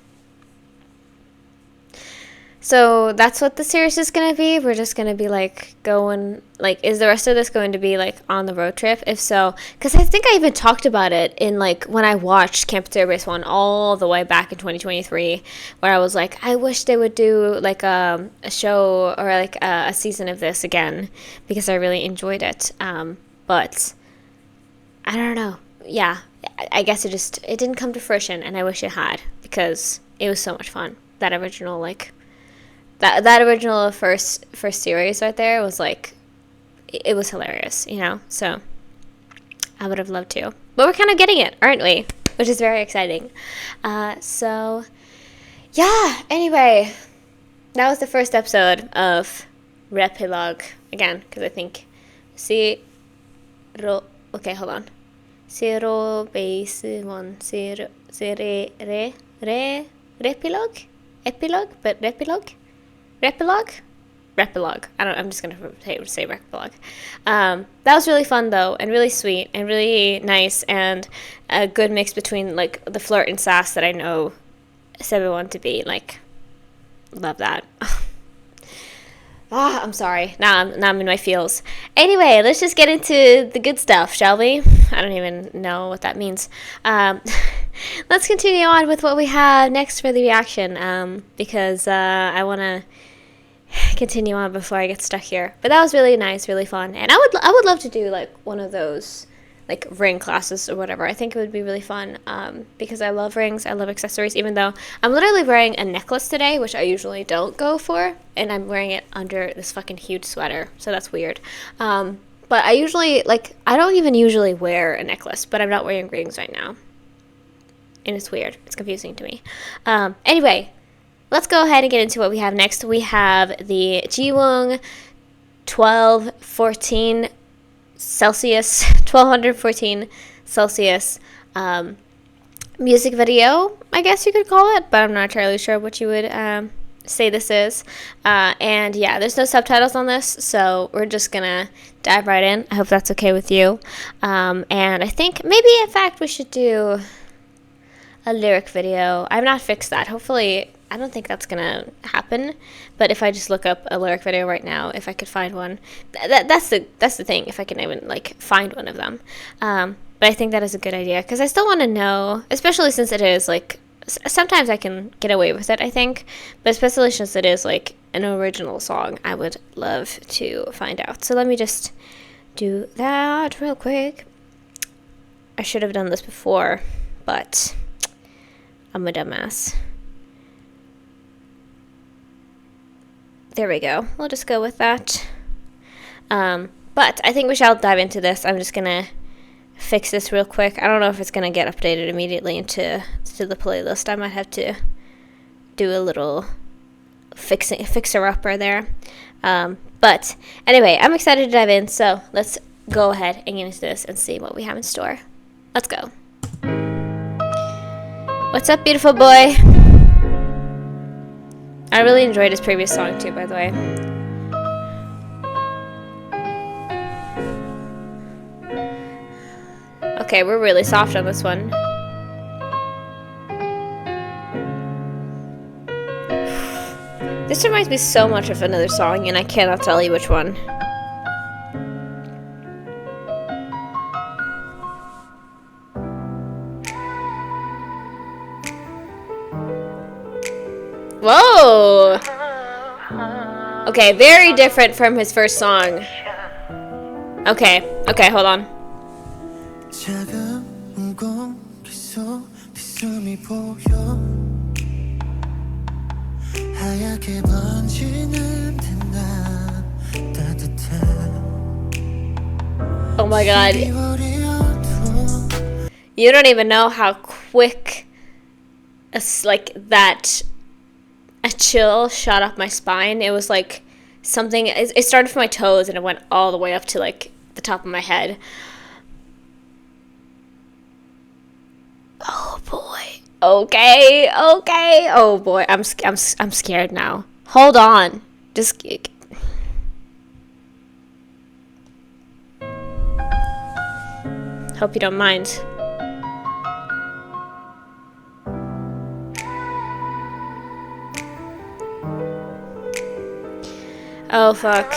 So that's what the series is going to be. We're just going to be like going, like, is the rest of this going to be like on the road trip? If so, because I think I even talked about it in like when I watched Camp ZEROBASEONE all the way back in 2023, where I was like, I wish they would do like a show or like a season of this again because I really enjoyed it. But I don't know. Yeah, I guess it didn't come to fruition, and I wish it had because it was so much fun. That original like that original first series right there was like, it was hilarious, you know. So I would have loved to, but we're kind of getting it, aren't we? Which is very exciting. So yeah. Anyway, that was the first episode of RE-PILOGUE again, because I think okay, hold on. ZEROBASEONE RE-PILOGUE? Epilogue? But RE-PILOGUE? RE-PILOGUE. I'm just gonna say RE-PILOGUE. That was really fun though, and really sweet, and really nice, and a good mix between like the flirt and sass that I know everyone to be. Like, love that. I'm sorry. Now I'm in my feels. Anyway, let's just get into the good stuff, shall we? I don't even know what that means. Let's continue on with what we have next for the reaction, because I want to continue on before I get stuck here. But that was really nice, really fun, and I would love to do like one of those like ring classes or whatever. I think it would be really fun, because I love rings, I love accessories, even though I'm literally wearing a necklace today, which I usually don't go for, and I'm wearing it under this fucking huge sweater, so that's weird. But I usually, like, I don't even usually wear a necklace, but I'm not wearing rings right now, and it's weird, it's confusing to me. Anyway, let's go ahead and get into what we have next. We have the Jiwoong 1214 Celsius, 1214 Celsius music video, I guess you could call it, but I'm not entirely sure what you would say this is. And yeah, there's no subtitles on this, so we're just gonna dive right in. I hope that's okay with you. And I think maybe, in fact, we should do a lyric video. I've not fixed that. Hopefully, I don't think that's gonna happen, but if I just look up a lyric video right now, if I could find one, that's the thing, if I can even like find one of them. But I think that is a good idea, because I still want to know, especially since it is like, sometimes I can get away with it, I think, but especially since it is like an original song, I would love to find out. So let me just do that real quick. I should have done this before, but I'm a dumbass. There we go. We'll just go with that. But I think we shall dive into this. I'm just gonna fix this real quick. I don't know if it's gonna get updated immediately into the playlist. I might have to do a little fixer-upper there. But anyway, I'm excited to dive in. So let's go ahead and get into this and see what we have in store. Let's go. What's up, beautiful boy? I really enjoyed his previous song too, by the way. Okay, we're really soft on this one. This reminds me so much of another song, and I cannot tell you which one. Whoa! Okay, very different from his first song. Okay, hold on. Oh my god. You don't even know how quick like that a chill shot up my spine. It was like something, it started from my toes and it went all the way up to like the top of my head. Oh boy. Okay. Oh boy, I'm scared now. Hold on. Just hope you don't mind. Oh fuck.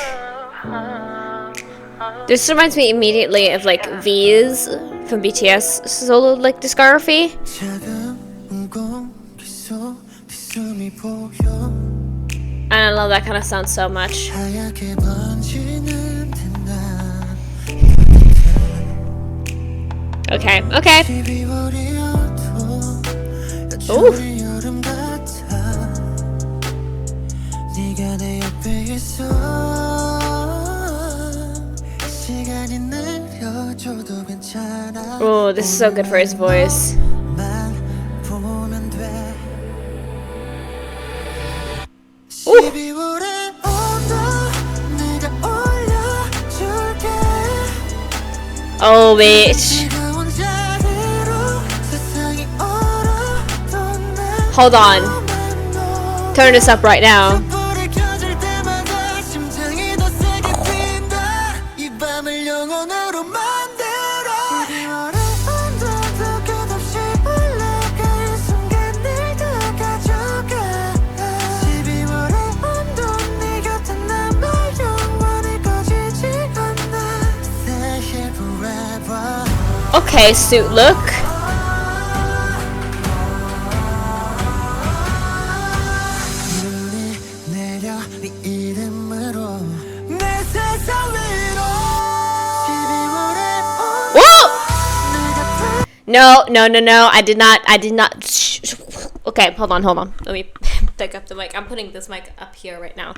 This reminds me immediately of like V's from BTS solo like discography. And I love that kind of sound so much. Okay. Ooh. 네가 내 옆에 있어 시간이 느려져도 괜찮아 Oh, this is so good for his voice. 만 보면 돼 Ooh. 12월의 온도 내가 올려줄게 Oh, bitch. 차가운 자리로 세상이 얼어도 날 Hold on. Turn this up right now. 불이 켜질 때마다 심장이 더 세게 뛴다 이 밤을 영원으로 만들어 12월의 온도도 끝없이 올라가 이 순간 늘 다 가져가 12월의 온도 네 곁에 남아 영원히 꺼지지 않아 Stay here forever Okay, suit look. 눈이 내려 네 이름으로 내 세상 위로 12월의 Whoa! No, no, no, no. I did not. Shh. Okay, hold on. Let me pick up the mic. I'm putting this mic up here right now.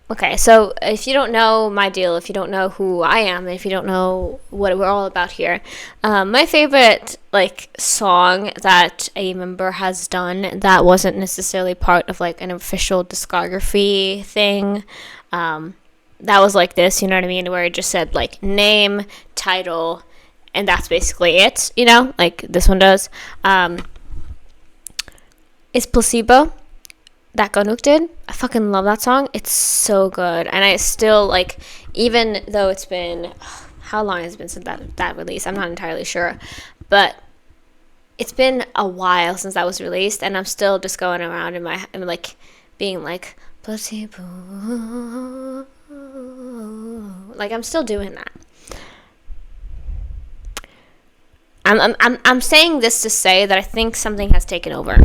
Okay, so if you don't know my deal, if you don't know who I am, if you don't know what we're all about here, my favorite like song that a member has done that wasn't necessarily part of like an official discography thing, that was like this, you know what I mean, where it just said like name, title, and that's basically it, you know, like this one does. It's Placebo. That Ganuk did. I fucking love that song. It's so good. And I still like, even though it's been, how long has it been since that release? I'm not entirely sure. But it's been a while since that was released. And I'm still just going around in my, I'm like, being like, placebo. Like, I'm still doing that. I'm saying this to say that I think something has taken over.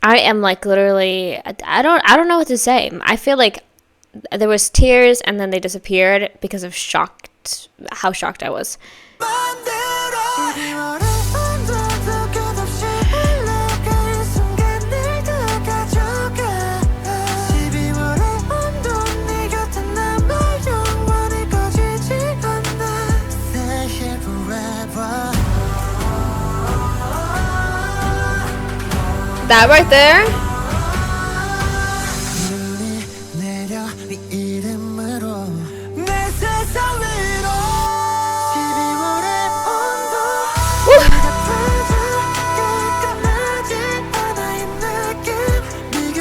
I am like literally, I don't know what to say. I feel like there was tears and then they disappeared because of how shocked I was. That right there.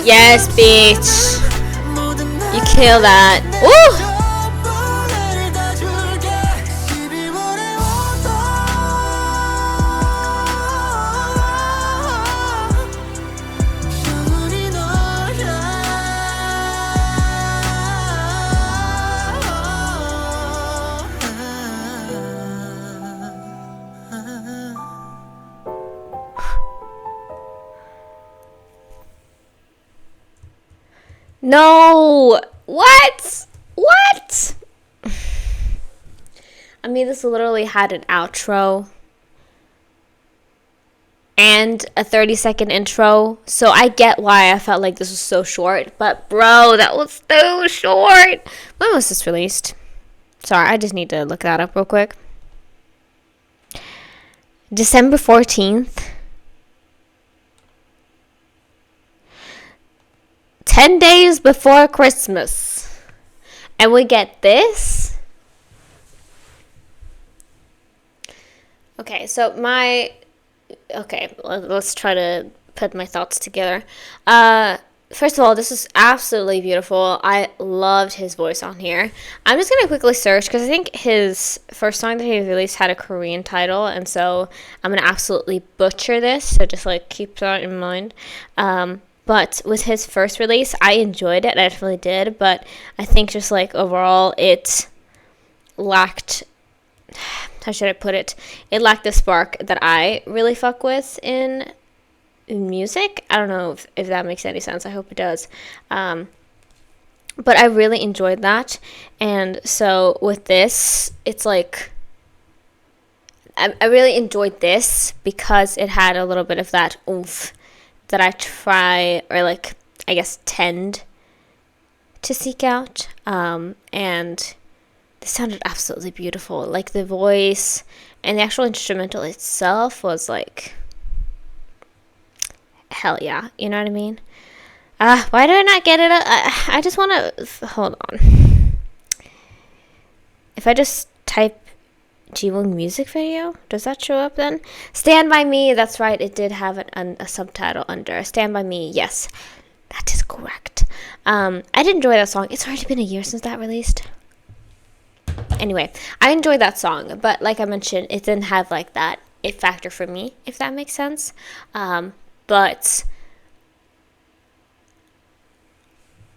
Yes, bitch. You kill that. Woo! No! What? What? I mean, this literally had an outro and a 30-second intro, so I get why I felt like this was so short, but bro, that was so short. When was this released? Sorry, I just need to look that up real quick. December 14th. 10 days before Christmas. And we get this. Okay, so let's try to put my thoughts together. First of all, this is absolutely beautiful. I loved his voice on here. I'm just going to quickly search because I think his first song that he released had a Korean title, and so I'm going to absolutely butcher this, so just like keep that in mind. But with his first release, I enjoyed it. I definitely did. But I think just like overall, it lacked, how should I put it? It lacked the spark that I really fuck with in music. I don't know if that makes any sense. I hope it does. But I really enjoyed that. And so with this, it's like I really enjoyed this because it had a little bit of that oomph that I try, or like I guess tend to seek out. And this sounded absolutely beautiful. Like the voice and the actual instrumental itself was like, hell yeah, you know what I mean? Why do I not get it? I just want to, hold on. If I just type Jiwoong music video, does that show up then? Stand By Me, that's right, it did have a subtitle under. Stand By Me, yes, that is correct. I did enjoy that song. It's already been a year since that released. Anyway, I enjoyed that song, but like I mentioned, it didn't have like that it factor for me, if that makes sense. But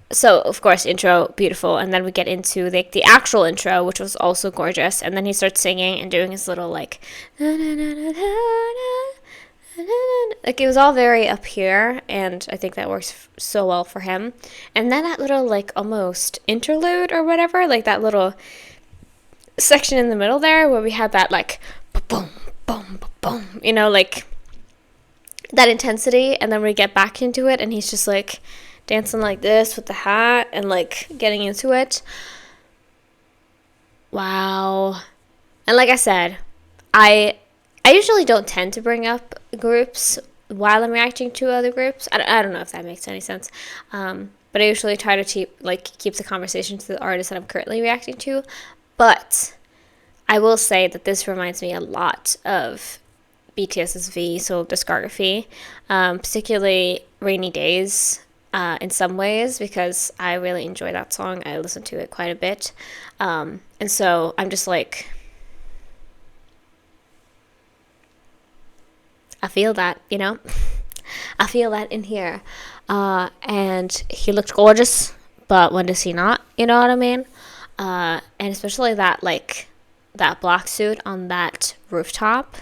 so of course intro beautiful, and then we get into the actual intro, which was also gorgeous, and then he starts singing and doing his little like it was all very up here, and I think that works so well for him. And then that little like almost interlude or whatever, like that little section in the middle there where we had that like boom boom boom, you know, like that intensity, and then we get back into it and he's just like dancing like this with the hat and like getting into it. Wow. And like I said, I usually don't tend to bring up groups while I'm reacting to other groups. I don't know if that makes any sense. But I usually try to keep the conversation to the artist that I'm currently reacting to. But I will say that this reminds me a lot of BTS's V solo discography, particularly Rainy Days. In some ways, because I really enjoy that song. I listen to it quite a bit. And so I'm just like, I feel that, you know? I feel that in here. And he looked gorgeous, but when does he not? You know what I mean? And especially that, like, that black suit on that rooftop.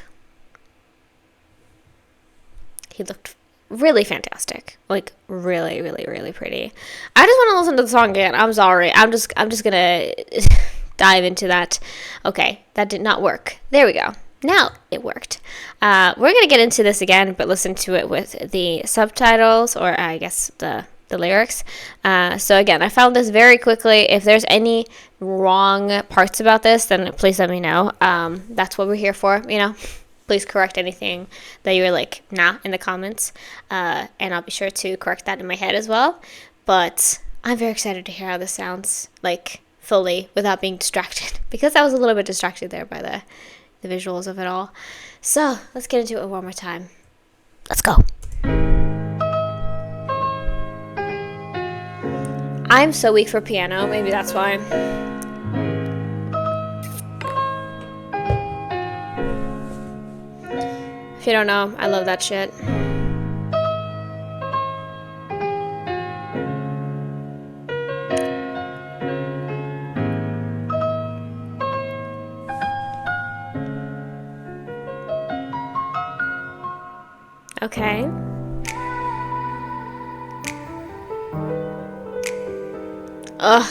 He looked really fantastic, like really really really pretty. I just want to listen to the song again. I'm sorry, I'm just gonna dive into that. Okay, that did not work. There we go, now it worked. We're gonna get into this again, but listen to it with the subtitles, or I guess the lyrics. So again, I found this very quickly. If there's any wrong parts about this, then please let me know. That's what we're here for, you know. Please correct anything that you're like, nah, in the comments. And I'll be sure to correct that in my head as well. But I'm very excited to hear how this sounds, like, fully, without being distracted. Because I was a little bit distracted there by the visuals of it all. So, let's get into it one more time. Let's go. I'm so weak for piano, maybe that's why. If you don't know, I love that shit. Okay. Ugh.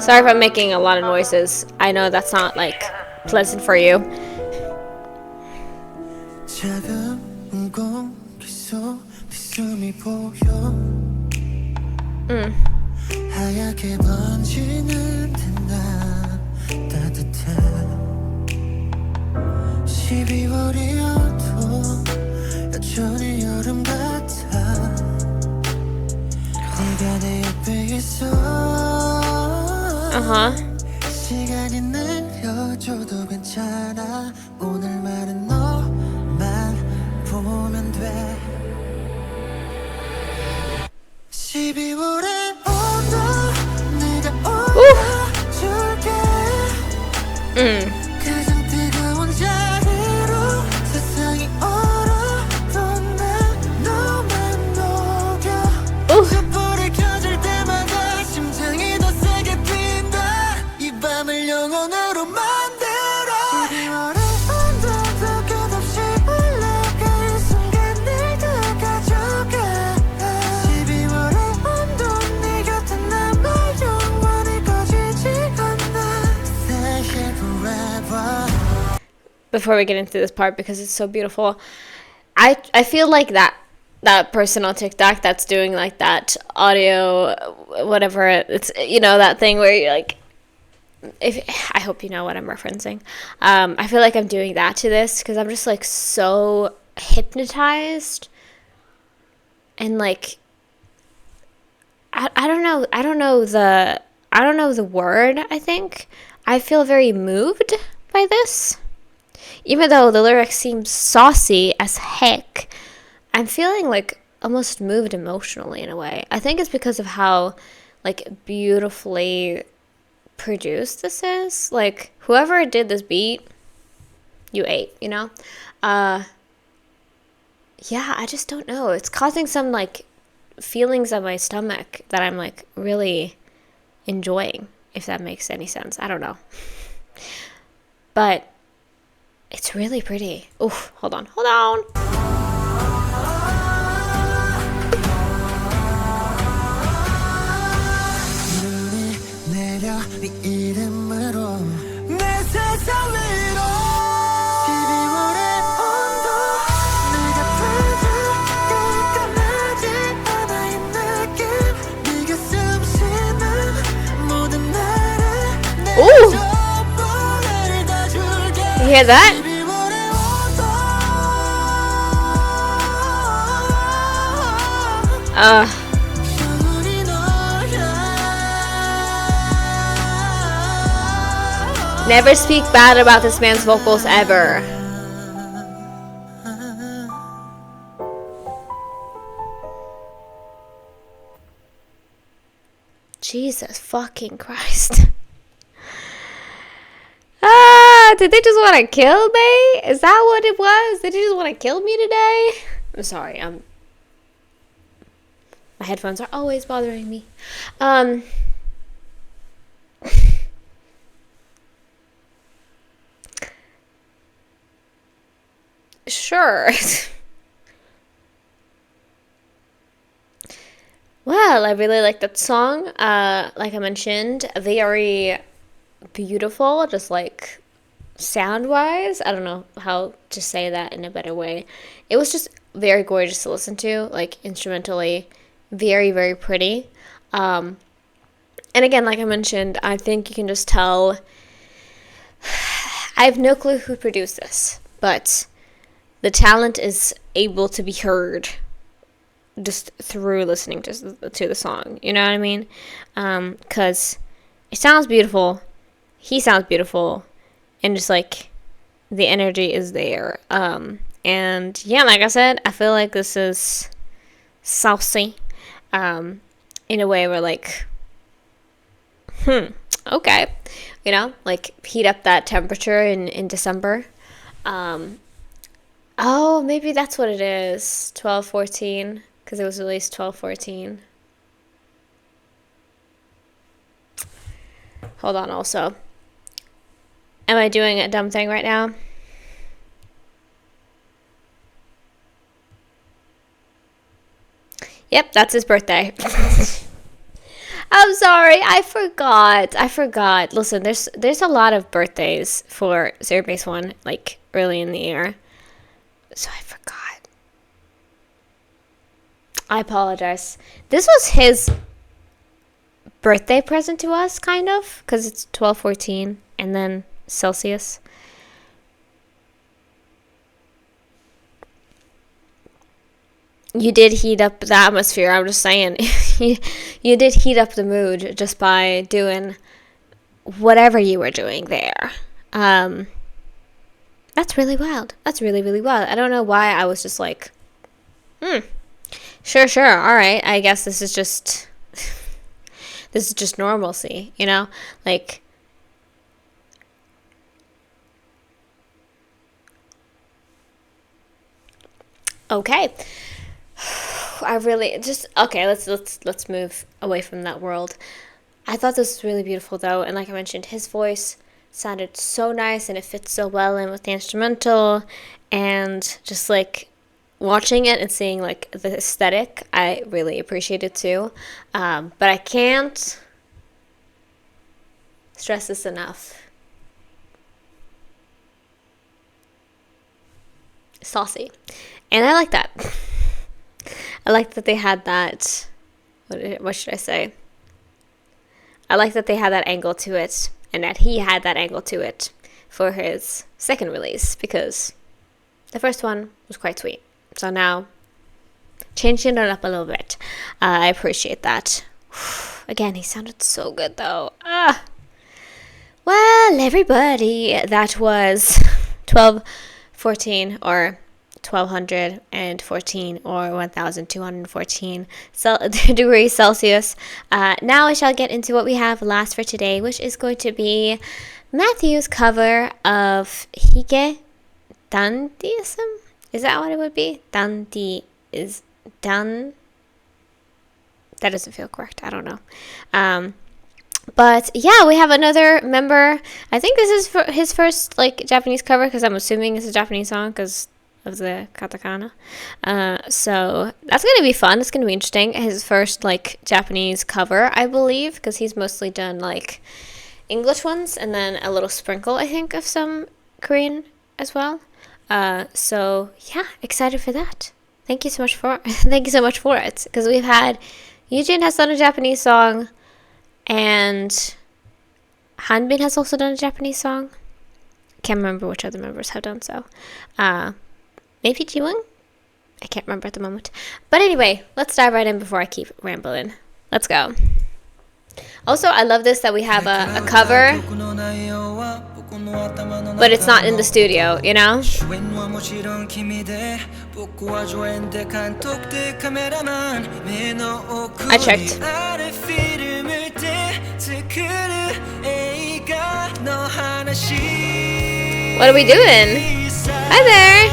Sorry if I'm making a lot of noises. I know that's not, like, pleasant for you. 하얗게 번지는 듯난 따뜻해 12월이어도 여전히 여름 같아 네가 내 옆에 있어 시간이 느려져도 괜찮아 오늘만은 너만 보면 돼 12월에 오도 네가 올라줄게 가장 뜨거운 자리로 세상이 얼어도 난 너만 녹여 촛불이 켜질 때마다 심장이 더 세게 뛴다 before we get into this part because it's so beautiful. I feel like that person on TikTok that's doing like that audio, whatever, it's, you know, that thing where you're like, I hope you know what I'm referencing. I feel like I'm doing that to this because I'm just like so hypnotized and like I don't know the word. I think I feel very moved by this, even though the lyrics seem saucy as heck. I'm feeling like almost moved emotionally in a way. I think it's because of how like beautifully produced this is. Like whoever did this beat, you ate, you know? Yeah, I just don't know. It's causing some like feelings on my stomach that I'm like really enjoying, if that makes any sense. I don't know. But it's really pretty. Oof, hold on. 네 이름으로 내 세상 위로 12월의 온도 내가 빠져 깜깜하지 않아 이 느낌 네가 숨쉬는 모든 날에 내 전부를 다 줄게 You hear that? 12월의 온도 Never speak bad about this man's vocals ever. Jesus fucking Christ. Did they just want to kill me? Is that what it was? Did they just want to kill me today? I'm sorry. My headphones are always bothering me. Sure. Well, I really like that song. Like I mentioned, very beautiful, just like sound-wise. I don't know how to say that in a better way. It was just very gorgeous to listen to, like instrumentally, very, very pretty. And again, like I mentioned, I think you can just tell. I have no clue who produced this, but the talent is able to be heard just through listening to the song. You know what I mean? Because it sounds beautiful. He sounds beautiful. And just like the energy is there. And yeah, like I said, I feel like this is saucy. In a way where like, okay. You know, like heat up that temperature in December. Oh, maybe that's what it is. 12/14, because it was released 12/14. Hold on, also. Am I doing a dumb thing right now? Yep, that's his birthday. I'm sorry, I forgot. Listen, there's a lot of birthdays for ZEROBASEONE, like early in the year. So I forgot. I apologize. This was his birthday present to us, kind of, because it's 12/14 and then Celsius. You did heat up the atmosphere. I'm just saying. You did heat up the mood just by doing whatever you were doing there. That's really wild. That's really, really wild. I don't know why I was just like, sure, all right. I guess this is just normalcy, you know? Like, okay. I really just okay. Let's move away from that world. I thought this was really beautiful though, and like I mentioned, his voice sounded so nice and it fits so well in with the instrumental, and just like watching it and seeing like the aesthetic, I really appreciate it too. But I can't stress this enough. saucy. And I like that. I like that they had that, what should I say? I like that they had that angle to it, and that he had that angle to it for his second release, because the first one was quite sweet. So now, changing it up a little bit. I appreciate that. Again, he sounded so good though. Well, everybody, that was 1214 or 1214 or 1214 degrees Celsius. Now I shall get into what we have last for today, which is going to be Matthew's cover of Hige Dandism. Is that what it would be? Dandi is done. That doesn't feel correct. I don't know. But yeah, we have another member. I think this is for his first like Japanese cover, because I'm assuming it's a Japanese song because of the katakana. So that's gonna be fun. It's gonna be interesting. His first like Japanese cover, I believe, because he's mostly done like English ones and then a little sprinkle, I think, of some Korean as well. So yeah, excited for that. Thank you so much for it, because we've had Eugene has done a Japanese song, and Hanbin has also done a Japanese song. Can't remember which other members have done so. Maybe Jiwoong? I can't remember at the moment. But anyway, let's dive right in before I keep rambling. Let's go. Also, I love this that we have a cover, but it's not in the studio, you know? I checked. What are we doing? Hi there!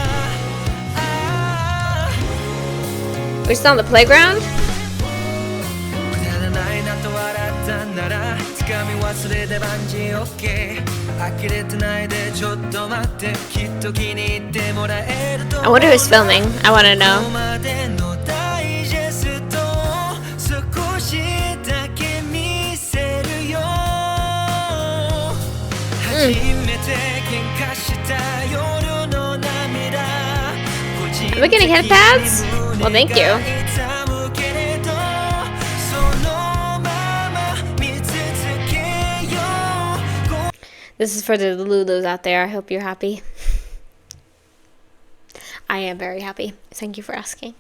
We're still on the playground? I wonder who's filming. I want to know. Are we getting head pads? Well, thank you. This is for the Lulus out there. I hope you're happy. I am very happy. Thank you for asking.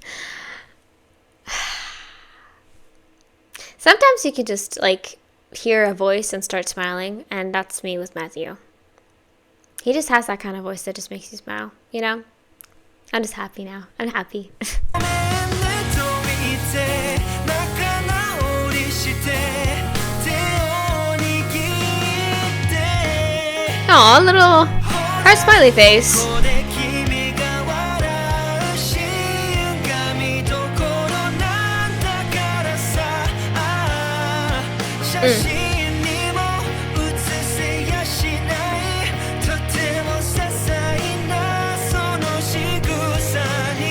Sometimes you can just like hear a voice and start smiling, and that's me with Matthew. He just has that kind of voice that just makes you smile, you know? I'm just happy now. I'm happy. Aw, little heart smiley face.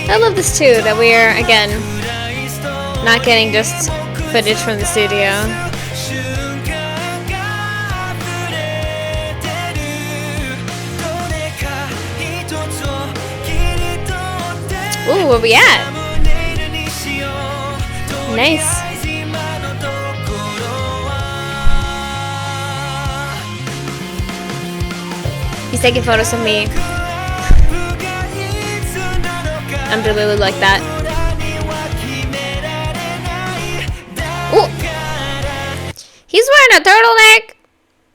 I love this too, that we are, again, not getting just footage from the studio. Ooh, where we at? Nice. He's taking photos of me. I'm really like that. Ooh. He's wearing a turtleneck.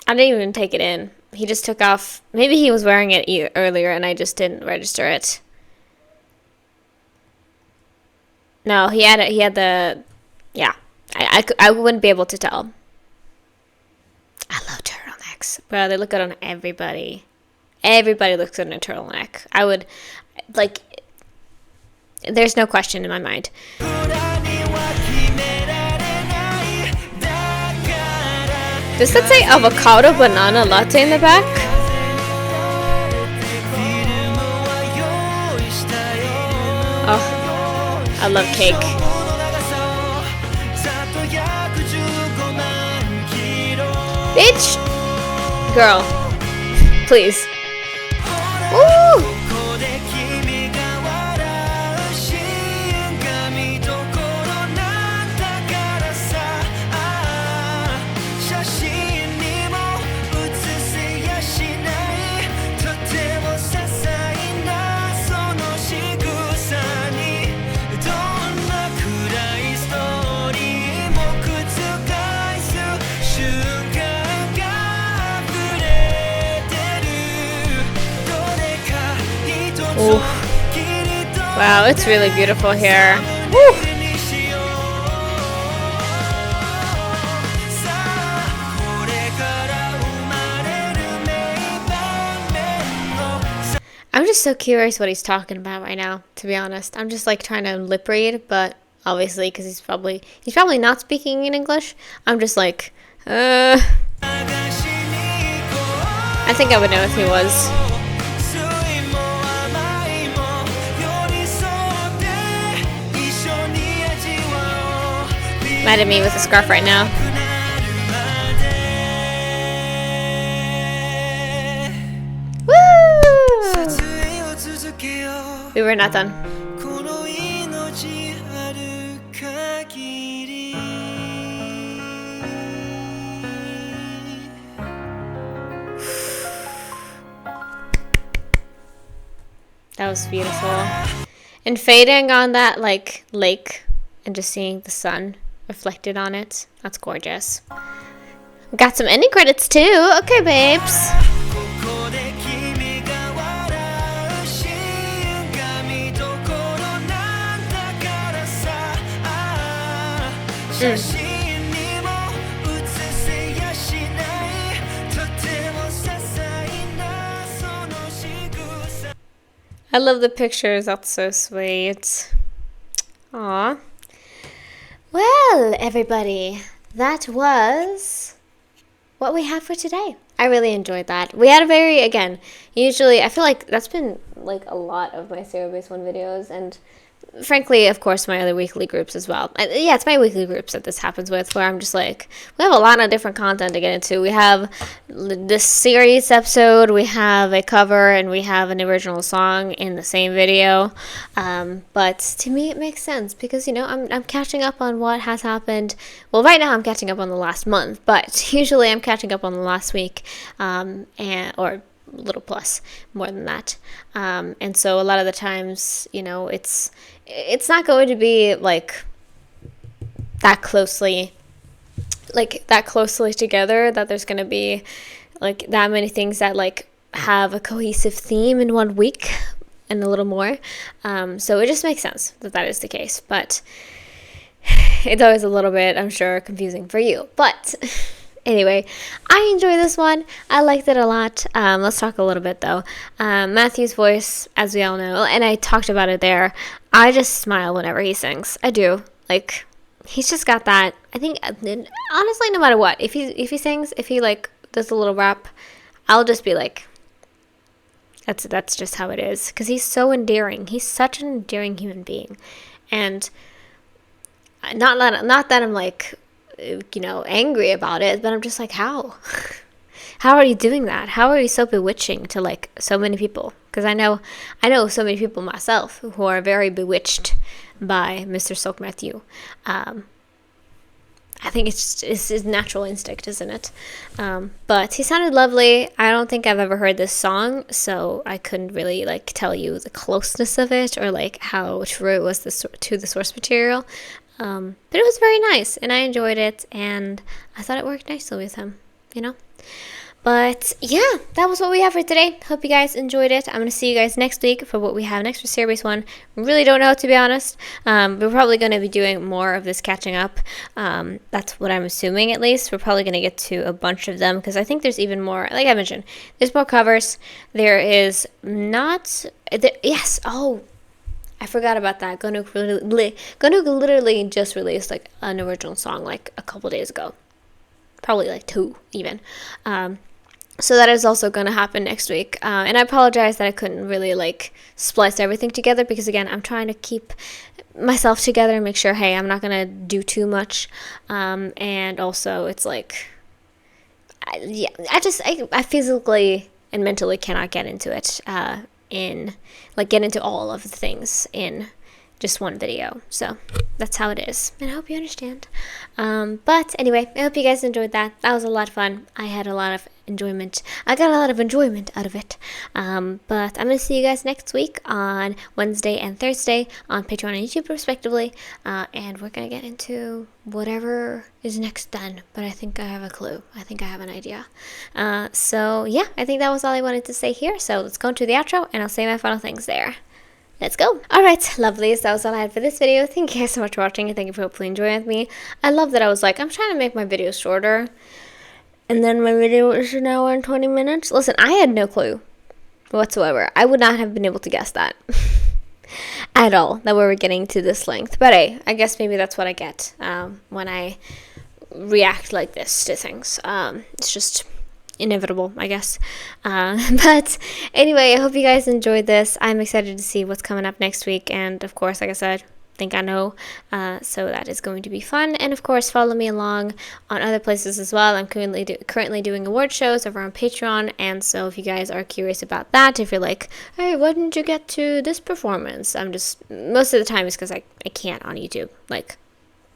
I didn't even take it in. He just took off. Maybe he was wearing it earlier and I just didn't register it. No, he had the, yeah. I wouldn't be able to tell. I love turtlenecks, bro. They look good on everybody. Everybody looks good in a turtleneck. I would, like, there's no question in my mind. Does that say avocado banana latte in the back? Oh, I love cake. Bitch! Girl. Please. Ooh! Wow, it's really beautiful here. Woo! I'm just so curious what he's talking about right now, to be honest. I'm just like trying to lip read, but obviously because he's probably not speaking in English. I'm just like, I think I would know if he was. Mad at me with a scarf right now. We were not done. That was beautiful. And fading on that like lake and just seeing the sun reflected on it. That's gorgeous. We got some ending credits too. Okay, babes. I love the pictures. That's so sweet. Aw. Well, everybody, that was what we have for today. I really enjoyed that. We had a very, again, usually I feel like that's been like a lot of my ZEROBASEONE videos, and frankly, of course, my other weekly groups as well. Yeah, it's my weekly groups that this happens with, where I'm just like, we have a lot of different content to get into. We have this series episode, we have a cover, and we have an original song in the same video. But to me, it makes sense because, you know, I'm catching up on what has happened. Well, right now I'm catching up on the last month, but usually I'm catching up on the last week, or little plus more than that, and so a lot of the times, you know, it's not going to be like that closely together that there's going to be like that many things that like have a cohesive theme in 1 week and a little more, so it just makes sense that is the case, but it's always a little bit, I'm sure, confusing for you, but anyway, I enjoy this one. I liked it a lot. Let's talk a little bit though. Matthew's voice, as we all know, and I talked about it there, I just smile whenever he sings. I do. Like, he's just got that. I think, honestly, no matter what, if he sings, if he like does a little rap, I'll just be like, that's just how it is. Because he's so endearing. He's such an endearing human being. And not that I'm like, you know, angry about it, but I'm just like, how are you doing that? How are you so bewitching to like so many people? Because I know so many people myself who are very bewitched by Mr. Sok Matthew. I think it's his natural instinct, isn't it? But he sounded lovely. I don't think I've ever heard this song, so I couldn't really like tell you the closeness of it or like how true it was to the source material. But it was very nice, and I enjoyed it, and I thought it worked nicely with him, you know? But yeah, that was what we have for today. Hope you guys enjoyed it. I'm going to see you guys next week for what we have next for ZEROBASEONE. Really don't know, to be honest. We're probably going to be doing more of this catching up. That's what I'm assuming, at least. We're probably going to get to a bunch of them, because I think there's even more, like I mentioned, there's more covers. There is not, yes, oh, I forgot about that. Gunuk literally just released like an original song like a couple days ago. Probably like 2 even. So that is also going to happen next week. And I apologize that I couldn't really like splice everything together, because again, I'm trying to keep myself together and make sure, hey, I'm not going to do too much. And also it's like, I physically and mentally cannot get into it. Get into all of the things in just one video. So that's how it is, and I hope you understand. But anyway, I hope you guys enjoyed that. That was a lot of fun. I had a lot of enjoyment. I got a lot of enjoyment out of it. But I'm gonna see you guys next week on Wednesday and Thursday on Patreon and YouTube respectively, and we're gonna get into whatever is next then, but I think I have a clue. I think I have an idea. So yeah, I think that was all I wanted to say here, so let's go into the outro and I'll say my final things there. let's go. Alright, lovely. So that was all I had for this video. Thank you guys so much for watching and thank you for hopefully enjoying with me. I love that I was like, I'm trying to make my videos shorter. And then my video is an hour and 20 minutes. Listen, I had no clue whatsoever. I would not have been able to guess that at all, that we were getting to this length. But hey, I guess maybe that's what I get when I react like this to things. It's just inevitable, I guess. But anyway, I hope you guys enjoyed this. I'm excited to see what's coming up next week. And of course, like I said, think I know, so that is going to be fun. And of course, follow me along on other places as well. I'm currently doing award shows over on Patreon, and so if you guys are curious about that, if you're like, hey, why didn't you get to this performance, I'm just, most of the time it's because I can't on YouTube, like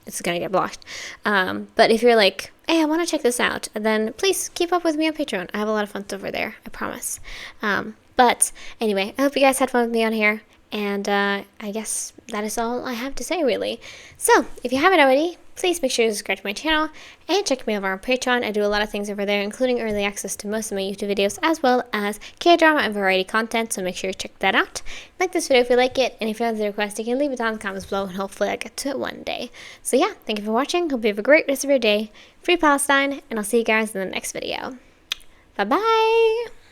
it's gonna get blocked. But if you're like, hey, I want to check this out, then please keep up with me on Patreon. I have a lot of fun stuff over there, I promise. But anyway, I hope you guys had fun with me on here. And I guess that is all I have to say, really. So, if you haven't already, please make sure to subscribe to my channel and check me over on Patreon. I do a lot of things over there, including early access to most of my YouTube videos, as well as K-drama and variety content, so make sure to check that out. Like this video if you like it, and if you have a request, you can leave it down in the comments below, and hopefully I get to it one day. So yeah, thank you for watching. Hope you have a great rest of your day. Free Palestine, and I'll see you guys in the next video. Bye-bye!